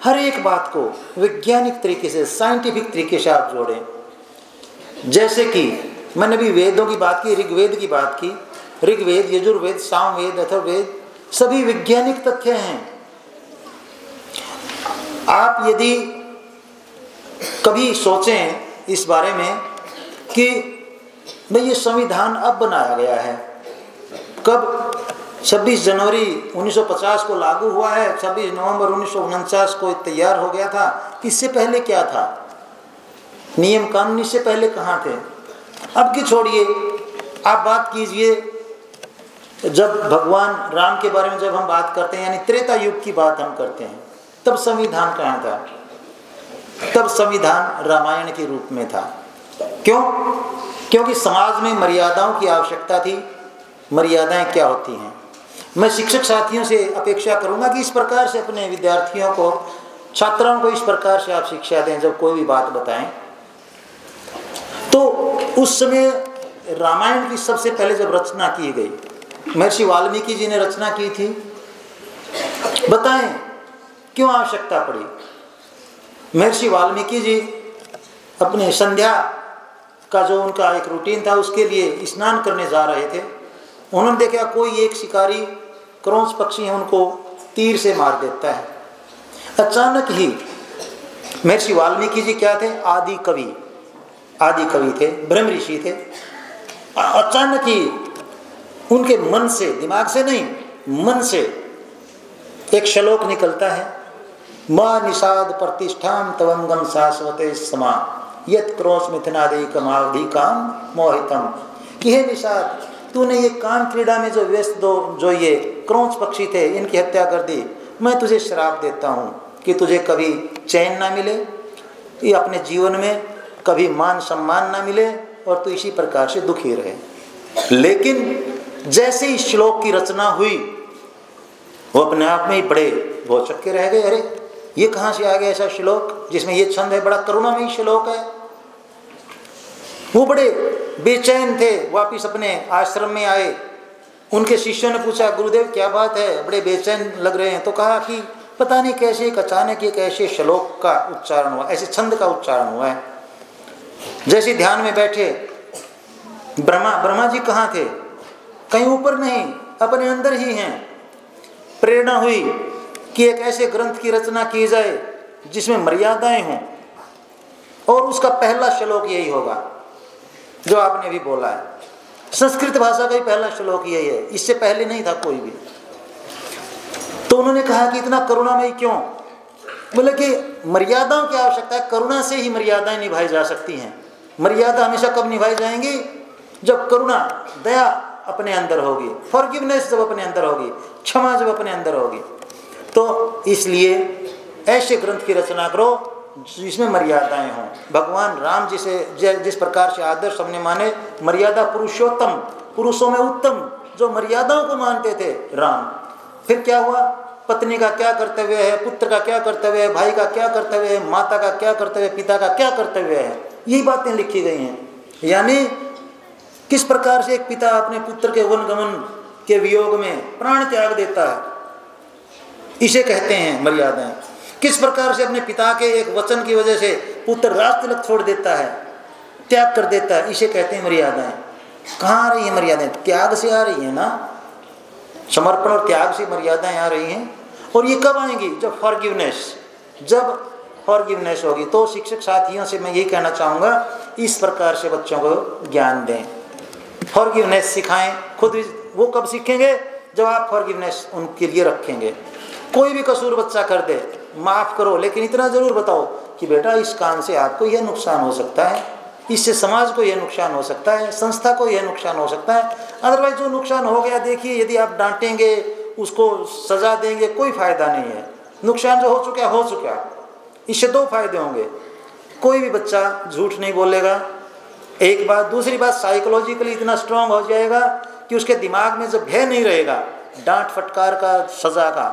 हर एक बात को वैज्ञानिक तरीके से, साइंटिफिक तरीके से आप जोड़ें। जैसे कि मैंने भी वेदों की बात की, ऋग्वेद की बात की। ऋग्वेद, यजुर्वेद, सामवेद, अथर्ववेद सभी वैज्ञानिक तथ्य हैं। आप यदि कभी सोचें इस बारे में कि भाई ये संविधान अब बनाया गया है, कब 26 जनवरी 1950 को लागू हुआ है, 26 नवंबर 1949 को तैयार हो गया था, इससे पहले क्या था? नियम कानून इससे पहले कहाँ थे? अब की छोड़िए, आप बात कीजिए जब भगवान राम के बारे में जब हम बात करते हैं, यानी त्रेता युग की बात हम करते हैं, तब संविधान कहाँ था? तब संविधान रामायण के रूप में था। क्यों? क्योंकि समाज में मर्यादाओं की आवश्यकता थी। मर्यादाएं क्या होती हैं? मैं शिक्षक साथियों से अपेक्षा करूंगा कि इस प्रकार से अपने विद्यार्थियों को, छात्रों को इस प्रकार से आप शिक्षा दें। जब कोई भी बात बताएं तो उस समय रामायण की सबसे पहले जब रचना की गई, महर्षि वाल्मीकि जी ने रचना की थी। बताएं क्यों आवश्यकता पड़ी? महर्षि वाल्मीकि जी अपने संध्या का जो उनका एक रूटीन था, उसके लिए स्नान करने जा रहे थे। उन्होंने देखा कोई एक शिकारी क्रौंच पक्षी है, उनको तीर से मार देता है। अचानक ही महर्षि वाल्मीकि जी क्या थे? आदि कवि थे, ब्रह्म ऋषि थे। अचानक ही उनके मन से, दिमाग से नहीं, मन से एक श्लोक निकलता है, मां निषाद प्रतिष्ठाम तवंगम शाश्वते समा यत क्रोश मिथुनादिकमाधिकाम मोहितम। कि हे निषाद, तूने ये काम क्रीड़ा में जो व्यस्त जो ये क्रौंच पक्षी थे, इनकी हत्या कर दी। मैं तुझे श्राप देता हूँ कि तुझे कभी चैन ना मिले, ये अपने जीवन में कभी मान सम्मान ना मिले और तू इसी प्रकार से दुखी रहे। लेकिन जैसे ही श्लोक की रचना हुई, वो अपने आप में ही बड़े भौचक्के रह गए। अरे ये कहाँ से आ गया ऐसा श्लोक जिसमें ये छंद है? बड़ा करुणामयी श्लोक है। वो बड़े बेचैन थे, वापिस अपने आश्रम में आए। उनके शिष्यों ने पूछा, गुरुदेव क्या बात है, बड़े बेचैन लग रहे हैं? तो कहा कि पता नहीं कैसे एक अचानक एक ऐसे श्लोक का उच्चारण हुआ, ऐसे छंद का उच्चारण हुआ है। जैसे ध्यान में बैठे, ब्रह्मा जी कहाँ थे? कहीं ऊपर नहीं, अपने अंदर ही हैं। प्रेरणा हुई कि एक ऐसे ग्रंथ की रचना की जाए जिसमें मर्यादाएं हों, और उसका पहला श्लोक यही होगा जो आपने भी बोला है। संस्कृत भाषा का ही पहला श्लोक यही है, इससे पहले नहीं था कोई भी। तो उन्होंने कहा कि इतना करुणामयी क्यों? बोले कि मर्यादाओं की आवश्यकता है, करुणा से ही मर्यादाएं निभाई जा सकती हैं। मर्यादा हमेशा कब निभाई जाएंगी? जब करुणा, दया अपने अंदर होगी, फॉरगिवनेस जब अपने अंदर होगी, क्षमा जब अपने अंदर होगी। तो इसलिए ऐसे ग्रंथ की रचना करो जिसमें मर्यादाएं हों। भगवान राम जिस प्रकार से आदर्श हमने माने, मर्यादा पुरुषोत्तम, पुरुषों में उत्तम, जो मर्यादाओं को मानते थे राम। फिर क्या हुआ, पत्नी का क्या कर्तव्य है, पुत्र का क्या कर्तव्य है, भाई का क्या कर्तव्य है, माता का क्या कर्तव्य है, पिता का क्या कर्तव्य है, यही बातें लिखी गई हैं। यानी किस प्रकार से एक पिता अपने पुत्र के वनगमन के वियोग में प्राण त्याग देता है, इसे कहते हैं मर्यादाएं। किस प्रकार से अपने पिता के एक वचन की वजह से पुत्र राज तिलक छोड़ देता है, त्याग कर देता है, इसे कहते हैं मर्यादाएं। कहाँ आ रही है मर्यादाएं? त्याग से आ रही है ना, समर्पण और त्याग से मर्यादाएं आ रही हैं। और ये कब आएंगी? जब फॉरगिवनेस होगी। तो शिक्षक साथियों से मैं यही कहना चाहूँगा, इस प्रकार से बच्चों को ज्ञान दें, फॉरगिवनेस सिखाएं। खुद वो कब सीखेंगे? जब आप फॉरगिवनेस उनके लिए रखेंगे। कोई भी कसूर बच्चा कर दे, माफ़ करो, लेकिन इतना ज़रूर बताओ कि बेटा इस काम से आपको यह नुकसान हो सकता है, इससे समाज को यह नुकसान हो सकता है, संस्था को यह नुकसान हो सकता है। अदरवाइज जो नुकसान हो गया, देखिए यदि आप डांटेंगे, उसको सज़ा देंगे, कोई फ़ायदा नहीं है। नुकसान जो हो चुका, इससे दो फायदे होंगे। कोई भी बच्चा झूठ नहीं बोलेगा, एक बात। दूसरी बात, साइकोलॉजिकली इतना स्ट्रांग हो जाएगा कि उसके दिमाग में जब भय नहीं रहेगा डांट फटकार का, सज़ा का,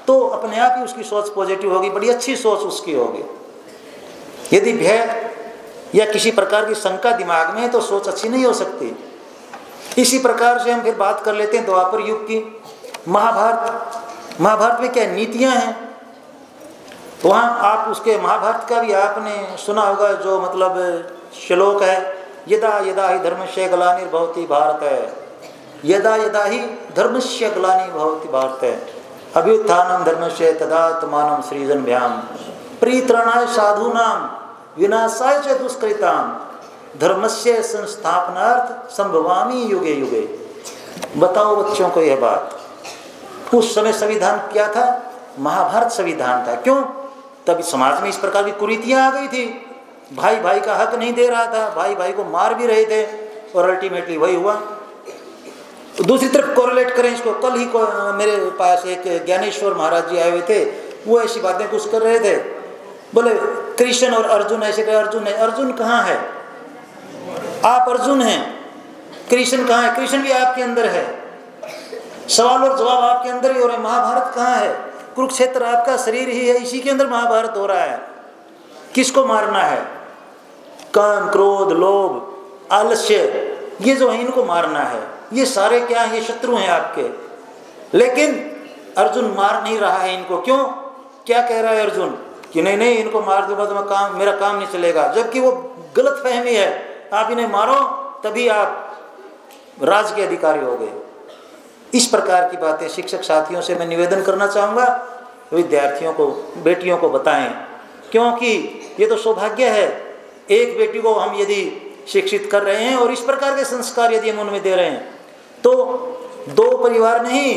तो अपने आप ही उसकी सोच पॉजिटिव होगी, बड़ी अच्छी सोच उसकी होगी। यदि भय या किसी प्रकार की शंका दिमाग में है तो सोच अच्छी नहीं हो सकती। इसी प्रकार से हम फिर बात कर लेते हैं द्वापर युग की। महाभारत में क्या नीतियां हैं, वहाँ आप उसके महाभारत का भी आपने सुना होगा, जो मतलब श्लोक है, यदा यदा ही धर्मस्य ग्लानिर्भवति भारत है, यदा यदा ही धर्मस्य ग्लानिर्भवति भारत है, अभ्युत्थानम धर्मस्य तदात्मानं सृजनभ्याम, परित्राणाय साधूनां विनाशाय च दुष्कृतां, धर्मस्य संस्थापनार्थ संभवामि युगे युगे। बताओ बच्चों को यह बात। उस समय संविधान क्या था? महाभारत संविधान था। क्यों? तभी समाज में इस प्रकार की कुरीतियां आ गई थी। भाई भाई का हक नहीं दे रहा था, भाई भाई को मार भी रहे थे, और अल्टीमेटली वही हुआ। दूसरी तरफ कोरिलेट करें इसको, कल ही मेरे पास एक ज्ञानेश्वर महाराज जी आए हुए थे, वो ऐसी बातें कुछ कर रहे थे। बोले कृष्ण और अर्जुन ऐसे कहे, अर्जुन है, अर्जुन कहाँ है? आप अर्जुन हैं, कृष्ण कहाँ है? कृष्ण भी आपके अंदर है। सवाल और जवाब आपके अंदर ही हो रहे हैं। महाभारत कहाँ है? कुरुक्षेत्र आपका शरीर ही है, इसी के अंदर महाभारत हो रहा है। किसको मारना है? काम, क्रोध, लोभ, आलस्य, ये जो है इनको मारना है। ये सारे क्या हैं? ये शत्रु हैं आपके। लेकिन अर्जुन मार नहीं रहा है इनको। क्यों? क्या कह रहा है अर्जुन? कि नहीं नहीं, इनको मार दूंगा तो मेरा काम नहीं चलेगा। जबकि वो गलत फहमी है, आप इन्हें मारो तभी आप राज के अधिकारी हो गए। इस प्रकार की बातें शिक्षक साथियों से मैं निवेदन करना चाहूँगा, विद्यार्थियों को, बेटियों को बताएं, क्योंकि ये तो सौभाग्य है। एक बेटी को हम यदि शिक्षित कर रहे हैं और इस प्रकार के संस्कार यदि हम उनमें दे रहे हैं, तो दो परिवार नहीं,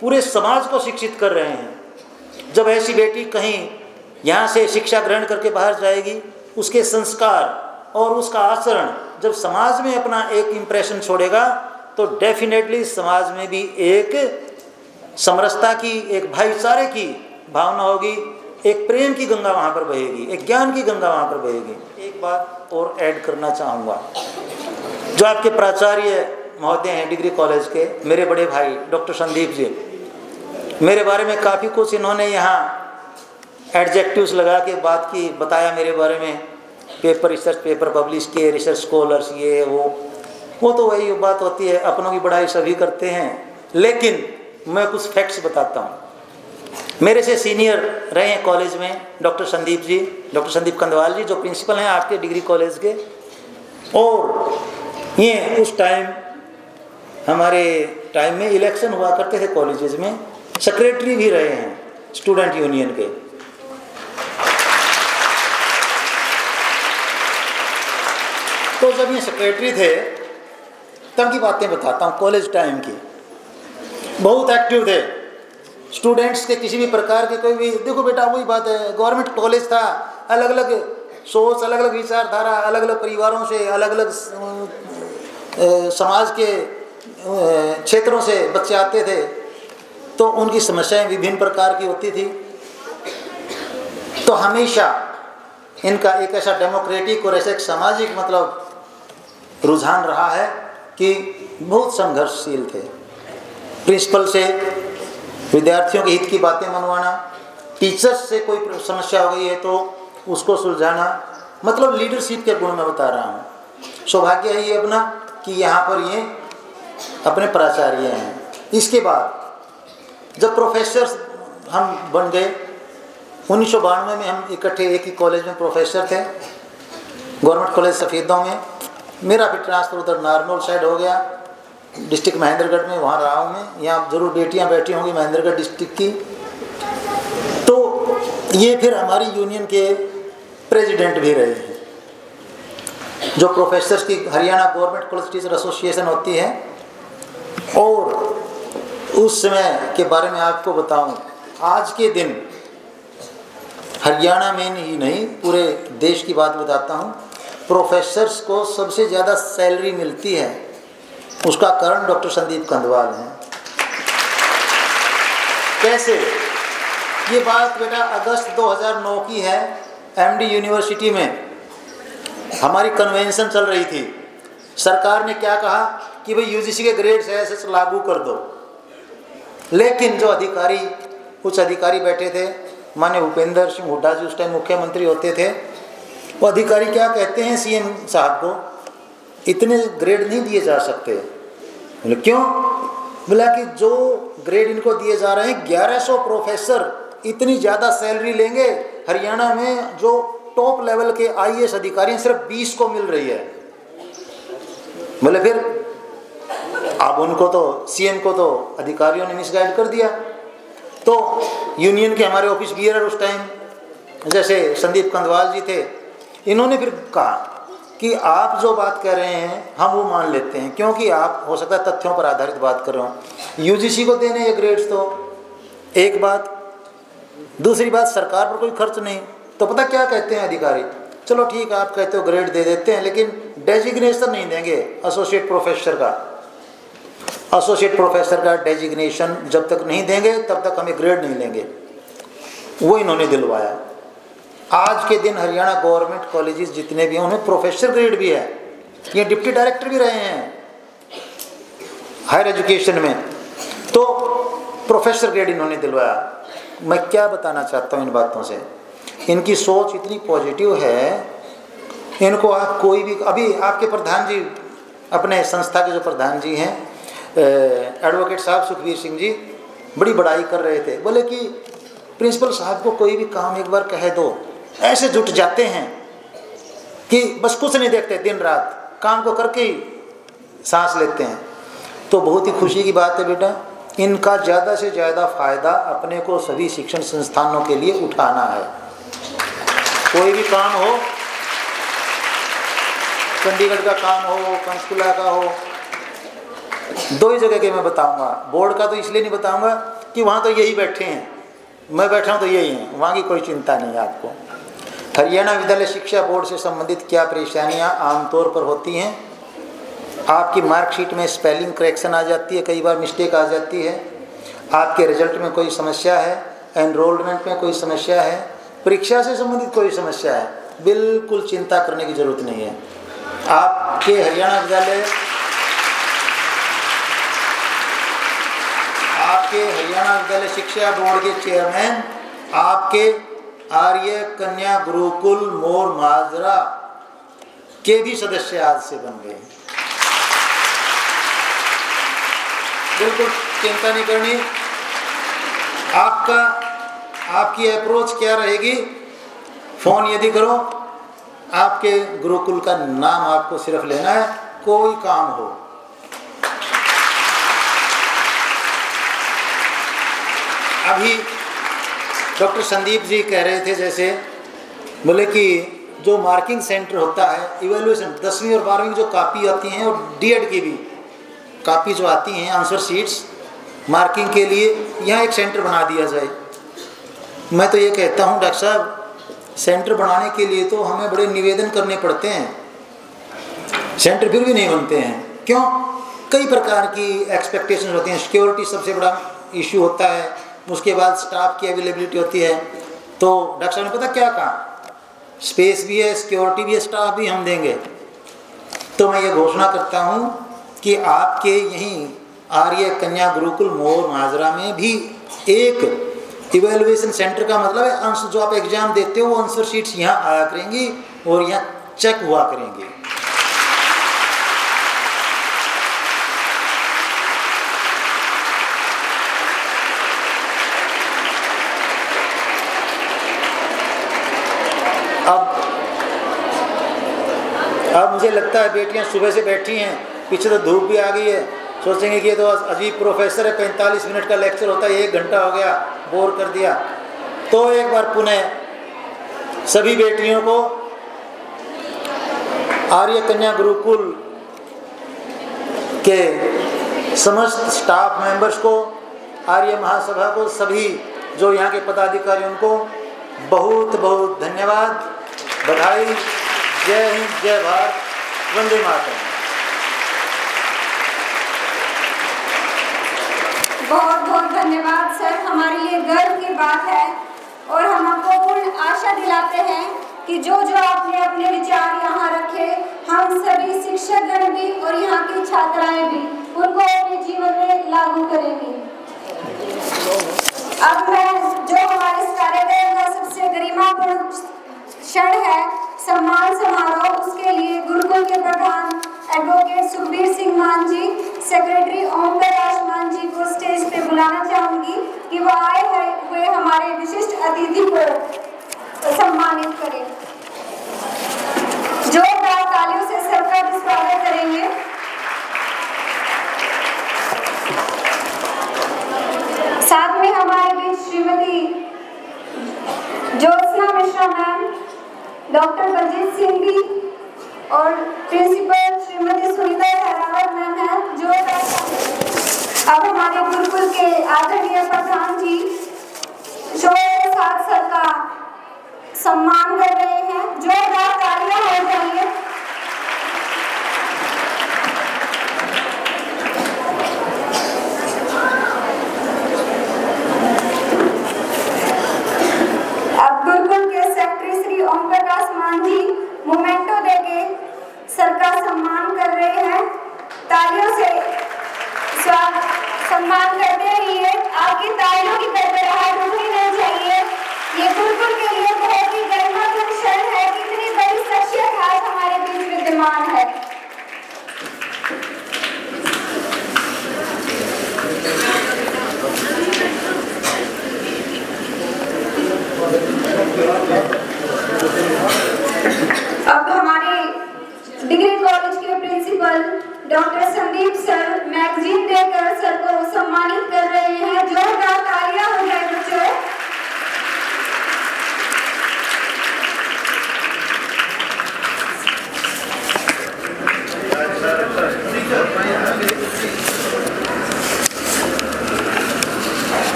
पूरे समाज को शिक्षित कर रहे हैं। जब ऐसी बेटी कहीं यहाँ से शिक्षा ग्रहण करके बाहर जाएगी, उसके संस्कार और उसका आचरण जब समाज में अपना एक इम्प्रेशन छोड़ेगा, तो डेफिनेटली समाज में भी एक समरसता की, एक भाईचारे की भावना होगी, एक प्रेम की गंगा वहाँ पर बहेगी, एक ज्ञान की गंगा वहाँ पर बहेगी। एक बात और ऐड करना चाहूँगा, जो आपके प्राचार्य महोदय हैं डिग्री कॉलेज के, मेरे बड़े भाई डॉक्टर संदीप जी, मेरे बारे में काफ़ी कुछ इन्होंने यहाँ एडजेक्टिव्स लगा के बात की, बताया मेरे बारे में, पेपर, रिसर्च पेपर पब्लिश किए, रिसर्च स्कॉलर्स, ये वो तो वही बात होती है, अपनों की बड़ाई सभी करते हैं। लेकिन मैं कुछ फैक्ट्स बताता हूँ। मेरे से सीनियर रहे हैं कॉलेज में डॉक्टर संदीप जी, डॉक्टर संदीप कंदवाल जी, जो प्रिंसिपल हैं आपके डिग्री कॉलेज के। और ये उस टाइम, हमारे टाइम में इलेक्शन हुआ करते थे कॉलेजेस में, सेक्रेटरी भी रहे हैं स्टूडेंट यूनियन के। तो जब ये सेक्रेटरी थे तब की बातें बताता हूँ, कॉलेज टाइम की। बहुत एक्टिव थे स्टूडेंट्स के, किसी भी प्रकार के कोई भी, देखो बेटा वही बात है, गवर्नमेंट कॉलेज था, अलग अलग सोच, अलग अलग विचारधारा, अलग अलग परिवारों से, अलग अलग समाज के क्षेत्रों से बच्चे आते थे, तो उनकी समस्याएं विभिन्न प्रकार की होती थी। तो हमेशा इनका एक ऐसा डेमोक्रेटिक और ऐसा एक सामाजिक मतलब रुझान रहा है कि बहुत संघर्षशील थे। प्रिंसिपल से विद्यार्थियों के हित की बातें मनवाना, टीचर्स से कोई समस्या हो गई है तो उसको सुलझाना, मतलब लीडरशिप के गुण में बता रहा हूँ। सौभाग्य है ये अपना कि यहाँ पर ये अपने प्राचार्य हैं। इसके बाद जब प्रोफेसर हम बन गए 1992 में, हम इकट्ठे एक ही कॉलेज में प्रोफेसर थे, गवर्नमेंट कॉलेज सफ़ेदों में। मेरा फिर ट्रांसफ़र उधर नारनौल साइड हो गया, डिस्ट्रिक्ट महेंद्रगढ़ में, वहाँ रहा हूँ मैं। यहाँ ज़रूर बेटियाँ बैठी होंगी महेंद्रगढ़ डिस्ट्रिक्ट की। तो ये फिर हमारी यूनियन के प्रेसिडेंट भी रहे हैं। जो प्रोफेसर्स की Haryana government college teacher association होती है, और उस समय के बारे में आपको बताऊं, आज के दिन हरियाणा में ही नहीं पूरे देश की बात बताता हूं, प्रोफेसर्स को सबसे ज़्यादा सैलरी मिलती है, उसका कारण डॉक्टर संदीप कंदवाल हैं। कैसे? ये बात बेटा अगस्त 2009 की है। एमडी यूनिवर्सिटी में हमारी कन्वेंशन चल रही थी। सरकार ने क्या कहा कि भाई यूजीसी के ग्रेड्स ऐसे लागू कर दो, लेकिन जो अधिकारी, कुछ अधिकारी बैठे थे, माननीय भूपेंद्र सिंह हुड्डा जी उस टाइम मुख्यमंत्री होते थे, वो अधिकारी क्या कहते हैं सीएम साहब को, इतने ग्रेड नहीं दिए जा सकते। बोले क्यों? बोला कि जो ग्रेड इनको दिए जा रहे हैं 1100 प्रोफेसर इतनी ज़्यादा सैलरी लेंगे, हरियाणा में जो टॉप लेवल के आईएएस अधिकारी हैं सिर्फ 20 को मिल रही है। बोले फिर अब उनको तो सीएम को तो अधिकारियों ने मिसगाइड कर दिया। तो यूनियन के हमारे ऑफिस बियरर उस टाइम जैसे संदीप कंदवाल जी थे, इन्होंने फिर कहा कि आप जो बात कह रहे हैं हम वो मान लेते हैं, क्योंकि आप हो सकता है तथ्यों पर आधारित बात कर रहे हो। यूजीसी को देने ये ग्रेड्स, तो एक बात। दूसरी बात, सरकार पर कोई खर्च नहीं। तो पता क्या कहते हैं अधिकारी, चलो ठीक है आप कहते हो ग्रेड दे देते हैं, लेकिन डेजिग्नेशन नहीं देंगे एसोसिएट प्रोफेसर का। एसोसिएट प्रोफेसर का डेजिग्नेशन जब तक नहीं देंगे तब तक हमें ग्रेड नहीं लेंगे। वो इन्होंने दिलवाया। आज के दिन हरियाणा गवर्नमेंट कॉलेजेस जितने भी हैं उनमें प्रोफेसर ग्रेड भी है। ये डिप्टी डायरेक्टर भी रहे हैं हायर एजुकेशन में, तो प्रोफेसर ग्रेड इन्होंने दिलवाया। मैं क्या बताना चाहता हूँ इन बातों से, इनकी सोच इतनी पॉजिटिव है। इनको आप कोई भी, अभी आपके प्रधान जी, अपने संस्था के जो प्रधान जी हैं एडवोकेट साहब सुखवीर सिंह जी, बड़ी बड़ाई कर रहे थे। बोले कि प्रिंसिपल साहब को कोई भी काम एक बार कह दो, ऐसे जुट जाते हैं कि बस कुछ नहीं देखते, दिन रात काम को करके ही सांस लेते हैं। तो बहुत ही खुशी की बात है बेटा, इनका ज़्यादा से ज़्यादा फ़ायदा अपने को सभी शिक्षण संस्थानों के लिए उठाना है। कोई भी काम हो, चंडीगढ़ का काम हो, पंचकुला का हो, दो ही जगह के मैं बताऊंगा। बोर्ड का तो इसलिए नहीं बताऊंगा कि वहाँ तो यही बैठे हैं, मैं बैठा हूँ तो यही हैं, वहाँ की कोई चिंता नहीं है आपको। हरियाणा विद्यालय शिक्षा बोर्ड से संबंधित क्या परेशानियाँ आमतौर पर होती हैं? आपकी मार्कशीट में स्पेलिंग करेक्शन आ जाती है, कई बार मिस्टेक आ जाती है, आपके रिजल्ट में कोई समस्या है, एनरोलमेंट में कोई समस्या है, परीक्षा से संबंधित कोई समस्या है, बिल्कुल चिंता करने की ज़रूरत नहीं है। आपके हरियाणा विद्यालय शिक्षा बोर्ड के चेयरमैन आपके आर्य कन्या गुरुकुल मोर माजरा के भी सदस्य आज से बन गए। बिल्कुल चिंता नहीं करनी। आपकी अप्रोच क्या रहेगी? फ़ोन यदि करो, आपके गुरुकुल का नाम आपको सिर्फ लेना है, कोई काम हो। अभी डॉक्टर संदीप जी कह रहे थे, जैसे बोले कि जो मार्किंग सेंटर होता है, इवेल्युएशन 10वीं और 12वीं की जो कापी आती हैं और डीएड की भी कापी जो आती हैं, आंसर शीट्स मार्किंग के लिए, यहाँ एक सेंटर बना दिया जाए। मैं तो ये कहता हूँ डॉक्टर साहब, सेंटर बनाने के लिए तो हमें बड़े निवेदन करने पड़ते हैं, सेंटर फिर भी नहीं बनते हैं। क्यों? कई प्रकार की एक्सपेक्टेशंस होती हैं। सिक्योरिटी सबसे बड़ा इशू होता है, उसके बाद स्टाफ की अवेलेबिलिटी होती है। तो डॉक्टर साहब ने पता क्या कहा स्पेस भी है, सिक्योरिटी भी है, स्टाफ भी हम देंगे। तो मैं ये घोषणा करता हूँ कि आपके यहीं आर्य कन्या गुरुकुल मोर माजरा में भी एक इवेलुएशन सेंटर का मतलब है आंसर जो आप एग्जाम देते हो वो आंसर शीट्स यहाँ आया करेंगी और यहाँ चेक हुआ करेंगे। अब मुझे लगता है बेटियां सुबह से बैठी हैं, पीछे तो धूप भी आ गई है, सोचेंगे कि ये तो अजीब प्रोफेसर है, 45 मिनट का लेक्चर होता है, 1 घंटा हो गया, बोर कर दिया। तो एक बार पुनः सभी बेटियों को, आर्य कन्या गुरुकुल के समस्त स्टाफ मेंबर्स को, आर्य महासभा को, सभी जो यहाँ के पदाधिकारी उनको बहुत बहुत धन्यवाद, बधाई। जय हिंद, जय भारत, वंदे मातरम। बहुत बहुत धन्यवाद सर, हमारे लिए गर्व की बात है और हम आपको पूर्ण आशा दिलाते हैं कि जो जो आपने अपने विचार यहाँ रखे, हम सभी शिक्षकगण भी और यहाँ की छात्राएं भी उनको अपने जीवन में लागू करेंगी। अब मैं जो हमारे इस कार्यक्रम का सबसे गरिमापूर्ण क्षण है, सम्मान समारोह, उसके लिए गुरुकुल के प्रधान एडवोकेट सुखबीर सिंह मान जी, सेक्रेटरी ओम प्रकाश मान जी को स्टेज पे बुलाना चाहूंगी कि वो आए हुए हमारे विशिष्ट अतिथि को सम्मानित करें। जोरदार तालियों से सबका स्वागत करेंगे। साथ में हमारे बीच श्रीमती ज्योत्सना मिश्रा मैम, डॉक्टर बलजीत सिंह भी और प्रिंसिपल श्रीमती सुनीता हरावत मैम है। जो अब हमारे गुरुकुल के आदरणीय प्रधान जी शोभा के साथ सबका सम्मान कर रहे हैं। जोरदार तालियां हो जाइए। अब गुरुकुल के सेक्रेटरी श्री ओम प्रकाश मान जी मोमेंटो देके सर का सम्मान कर रहे हैं। तालियों से सम्मान करते रहिए, आपकी तालियों की गड़गड़ाहट रुकनी नहीं चाहिए। ये गुरुकुल के लिए बहुत ही गरिमापूर्ण क्षण है कि इतनी बड़ी शख्सियत आज हमारे बीच विद्यमान है। अब हमारे डिग्री कॉलेज के principal doctor Sandeep sir magazine देकर सर को सम्मानित कर रहे हैं। जोरदार तालियां हो जाए बच्चों।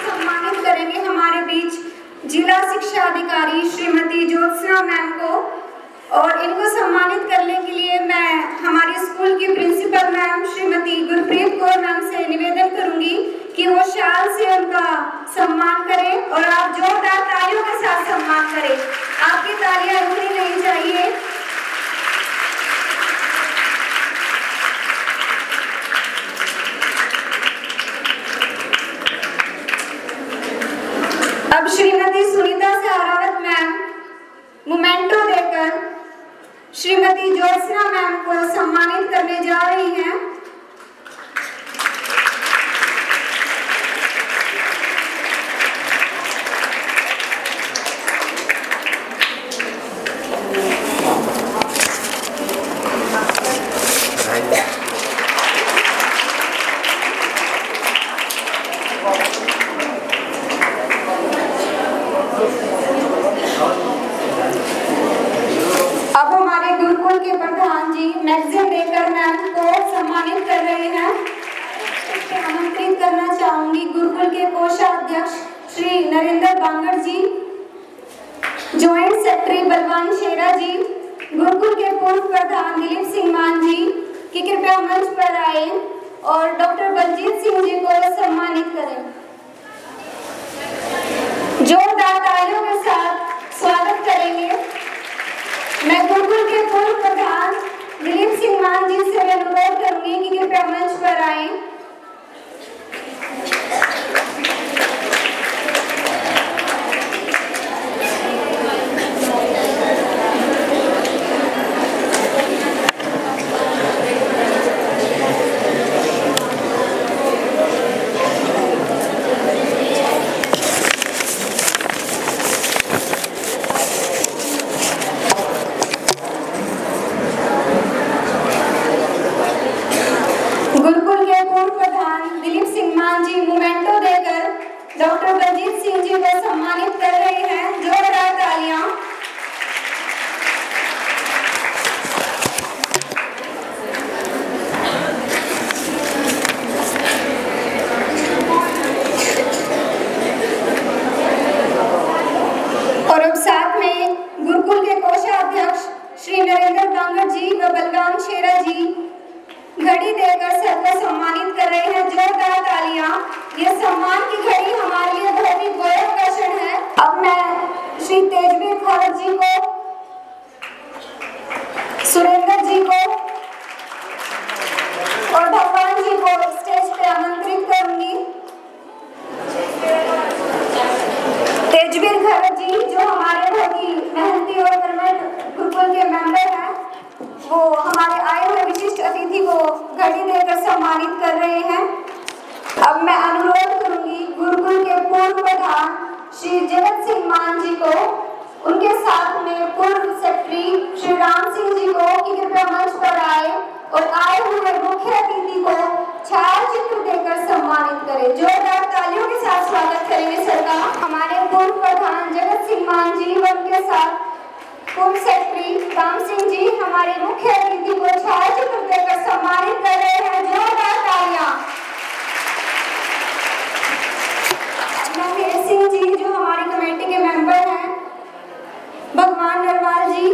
सम्मानित करेंगे हमारे बीच जिला शिक्षा अधिकारी श्रीमती ज्योत्सना मैम को, और इनको सम्मानित करने के लिए मैं हमारे स्कूल की principal ma'am Shrimati Gurpreet Kaur ma'am से निवेदन करूंगी कि वो शाल से उनका सम्मान करें और आप जोरदार तालियों के साथ सम्मान करें। आपकी तालियां रुकनी नहीं चाहिए। अब श्रीमती सुनीता सहरावत मैम मोमेंटो देकर श्रीमती ज्योत्सना मैम को सम्मानित करने जा रही हैं। अब हमारे गुरुकुल के प्रधान जी मैगजीन देकर मैम को सम्मानित कर रहे हैं। आमंत्रित करना चाहूंगी गुरुकुल के कोषाध्यक्ष श्री नरेंद्र बांगड़ जी, ज्वाइंट सेक्रेटरी बलवान शेरा जी, गुरुकुल के पूर्व प्रधान दिलीप सिंह मान जी कि कृपया मंच पर आए और डॉक्टर बलजीत सिंह जी को सम्मानित करें। डॉक्टर बलजीत सिंह जी को सम्मानित कर रहे हैं। जोरदार तालियां। और अब साथ में गुरुकुल के कोषाध्यक्ष श्री नरेंद्र बांगड़ जी व बलराम शेरा जी घड़ी देकर सबको सम्मानित कर रहे हैं। जोरदार तालियां। यह सम्मान की घड़ी हमारे लिए बहुत ही गौरव का क्षण है। अब मैं श्री तेजवीर खौरत जी को, सुरेंद्र जी को और भगवान जी को स्टेज पे आमंत्रित करूंगी। तेजवीर खौरत जी जो हमारे बहुत ही मेहनती और कर्मठ गुरुकुल के मेंबर हैं, वो हमारे आए हुए विशिष्ट अतिथि को घड़ी देकर सम्मानित कर रहे हैं। अब मैं अनुरोध करूंगी गुरुकुल के पूर्व प्रधान श्री जगत सिंह मान जी को, उनके साथ में पूर्व सेक्रेटरी श्री राम सिंह जी को कि कृपया मंच पर आए और आए हुए मुख्य अतिथि को छायाचित्र देकर सम्मानित करें। जोरदार तालियों के साथ स्वागत करेंगे सर का। हमारे पूर्व प्रधान जगत सिंह मान जी व उनके साथ पूर्व सेक्रेटरी राम सिंह जी हमारे मुख्य अतिथि को छायाचित्र देकर सम्मानित कर रहे हैं। जोरदार तालियां। महेश सिंह जी जो हमारी कमेटी के मेंबर हैं, भगवान नरवाल जी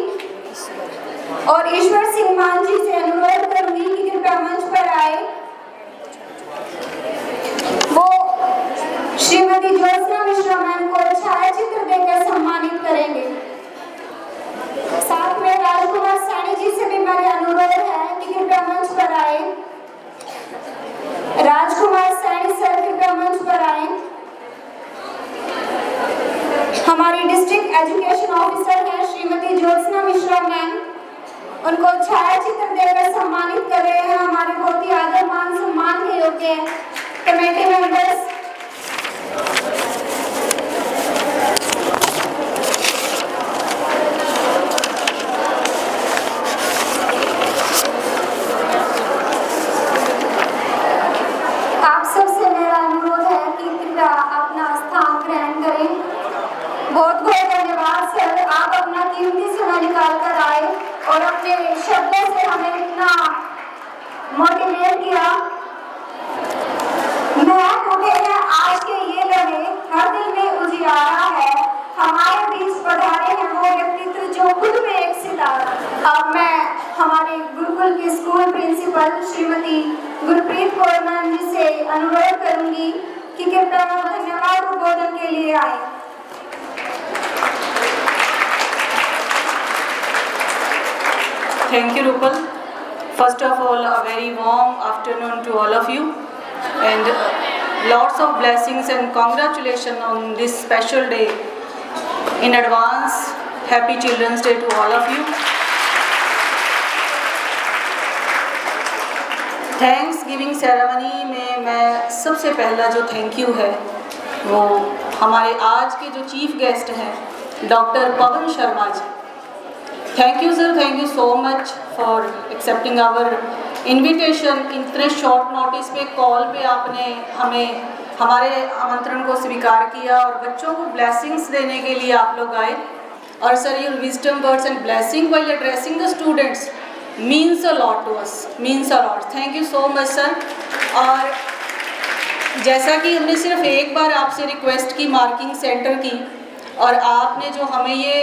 और ईश्वर सिंह मान जी से अनुरोध करूंगी कि कृपया मंच पर आए। वो श्रीमती ज्योत्सना मिश्रा मैम को छायाचित्र देकर सम्मानित करेंगे। साथ में राजकुमार सैनी जी से भी मेरा अनुरोध है कि कृपया मंच पर आए। राजकुमार सैनी सर कृपया मंच पर आए। हमारी डिस्ट्रिक्ट एजुकेशन ऑफिसर हैं श्रीमती ज्योत्सना मिश्रा मैम, उनको छायाचित्र देकर सम्मानित कर रहे हैं। हमारे बहुत ही आदर मान सम्मान के योग्य कमेटी मेंबर्स। आप सबसे मेरा अनुरोध है कि कृपया अपना स्थान ग्रहण करें। बहुत बहुत धन्यवाद सर, आप अपना कीमती समय निकाल कर आए और अपने शब्दों से हमें इतना मोटिवेट किया। महक उठे हैं आज के ये लम्हे, हर दिल में उजियारा है। हमारे बीच पधारे हैं वो व्यक्तित्व जो खुद में एक सितारा। अब मैं हमारे गुरुकुल के school principal Shrimati Gurpreet Kaur ma'am ji से अनुरोध करूंगी कि कृपया धन्यवाद उद्बोधन के लिए आए। Thank you, Rupal. First of all, a very warm afternoon to all of you, and lots of blessings and congratulations on this special day. In advance, Happy Children's Day to all of you. Thanksgiving ceremony में मैं सबसे पहला जो thank you है वो हमारे आज के जो चीफ गेस्ट हैं doctor Pawan Sharma ji. Thank you sir, thank you so much for accepting our invitation. इतने शॉर्ट नोटिस पे कॉल पे आपने हमें हमारे आमंत्रण को स्वीकार किया और बच्चों को ब्लेसिंग्स देने के लिए आप लोग आए। और sir your wisdom words and blessing while addressing the students means a lot to us, means a lot. Thank you so much sir. और जैसा कि हमने सिर्फ एक बार आपसे रिक्वेस्ट की मार्किंग सेंटर की और आपने जो हमें ये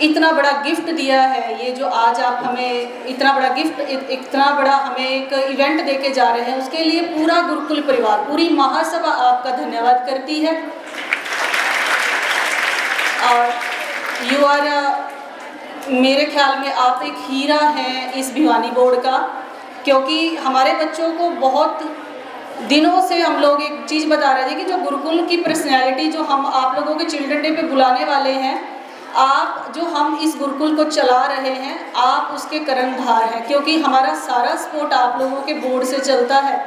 इतना बड़ा गिफ्ट दिया है, ये जो आज आप हमें इतना बड़ा गिफ्ट, इतना बड़ा हमें एक इवेंट देके जा रहे हैं, उसके लिए पूरा गुरुकुल परिवार, पूरी महासभा आपका धन्यवाद करती है। और यू आर, मेरे ख्याल में आप एक हीरा हैं इस भिवानी बोर्ड का, क्योंकि हमारे बच्चों को बहुत दिनों से हम लोग एक चीज़ बता रहे थे कि जो गुरुकुल की पर्सनैलिटी जो हम आप लोगों के चिल्ड्रन डे पे बुलाने वाले हैं, आप जो हम इस गुरुकुल को चला रहे हैं आप उसके कर्णधार हैं, क्योंकि हमारा सारा सपोर्ट आप लोगों के बोर्ड से चलता है।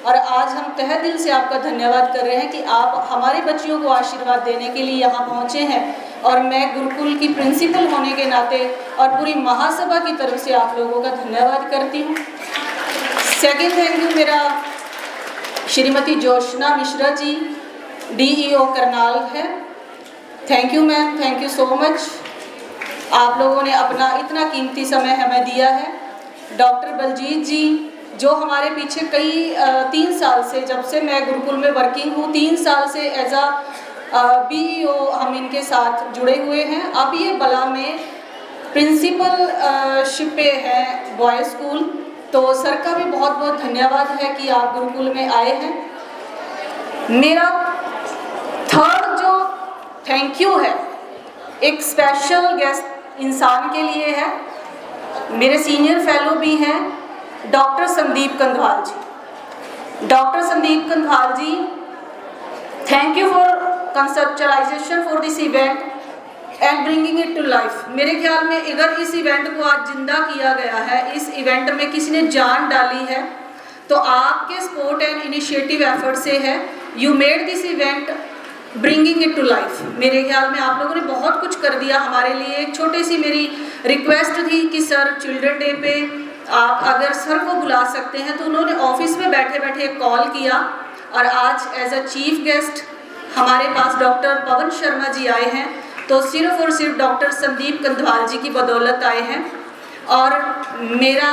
और आज हम तहे दिल से आपका धन्यवाद कर रहे हैं कि आप हमारे बच्चियों को आशीर्वाद देने के लिए यहाँ पहुँचे हैं। और मैं गुरुकुल की प्रिंसिपल होने के नाते और पूरी महासभा की तरफ से आप लोगों का धन्यवाद करती हूँ। सेकेंड थैंक यू मेरा श्रीमती ज्योत्सना मिश्रा जी, DEO करनाल है। Thank you ma'am, thank you so much. आप लोगों ने अपना इतना कीमती समय हमें दिया है। डॉक्टर बलजीत जी जो हमारे पीछे कई 3 साल से, जब से मैं गुरुकुल में वर्किंग हूँ, 3 साल से एज अ BEO हम इनके साथ जुड़े हुए हैं। अब ये बला में प्रिंसिपल शिप पे हैं बॉय स्कूल, तो सर का भी बहुत बहुत धन्यवाद है कि आप गुरुकुल में आए हैं। मेरा थर्ड जो थैंक यू है एक स्पेशल गेस्ट इंसान के लिए है। मेरे सीनियर फेलो भी हैं doctor Sandeep Kandhwal ji. Doctor Sandeep Kandhwal ji, thank you for conceptualisation for this event and bringing it to life. मेरे ख्याल में अगर इस इवेंट को आज जिंदा किया गया है, इस इवेंट में किसी ने जान डाली है, तो आपके सपोर्ट एंड इनिशिएटिव एफर्ट से है। You made this event bringing it to life. मेरे ख्याल में आप लोगों ने बहुत कुछ कर दिया हमारे लिए। एक छोटी सी मेरी रिक्वेस्ट थी कि सर चिल्ड्रन डे पे आप अगर सर को बुला सकते हैं, तो उन्होंने ऑफिस में बैठे बैठे कॉल किया और आज एज अ चीफ गेस्ट हमारे पास डॉक्टर पवन शर्मा जी आए हैं। तो सिर्फ और सिर्फ डॉक्टर संदीप कंधवाल जी की बदौलत आए हैं। और मेरा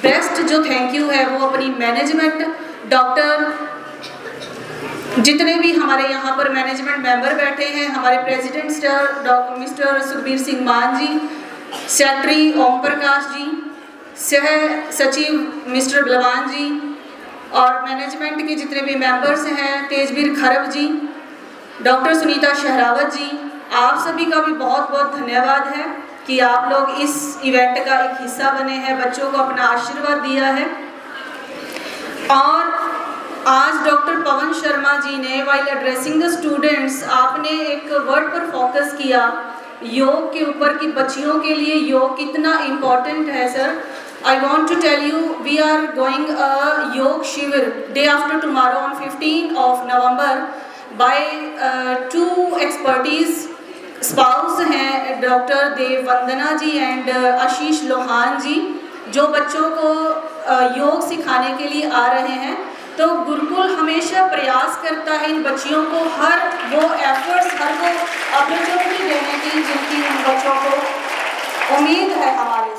बेस्ट जो थैंक यू है वो अपनी मैनेजमेंट, डॉक्टर जितने भी हमारे यहाँ पर मैनेजमेंट मेंबर बैठे हैं, हमारे president sir doctor mister Sukhbir Singh Maan जी, सेक्रेटरी ओम प्रकाश जी, सह सचिव मिस्टर बलवान जी, और मैनेजमेंट के जितने भी मेंबर्स हैं, तेजवीर खरब जी, डॉक्टर सुनीता शहरावत जी, आप सभी का भी बहुत बहुत धन्यवाद है कि आप लोग इस इवेंट का एक हिस्सा बने हैं, बच्चों को अपना आशीर्वाद दिया है। और आज डॉक्टर पवन शर्मा जी ने वाइल एड्रेसिंग द स्टूडेंट्स, आपने एक वर्ड पर फोकस किया योग के ऊपर कि बच्चियों के लिए योग कितना इम्पोर्टेंट है। Sir, I want to tell you we are going a योग शिविर day after tomorrow on 15 of November by 2 expertise spouse हैं डॉक्टर देववंदना जी एंड आशीष लोहान जी, जो बच्चों को योग सिखाने के लिए आ रहे हैं। तो गुरुकुल हमेशा प्रयास करता है इन बच्चियों को हर वो एफर्ट्स, हर वो अपॉर्चुनिटी देने की जिनकी उन बच्चों को उम्मीद है हमारे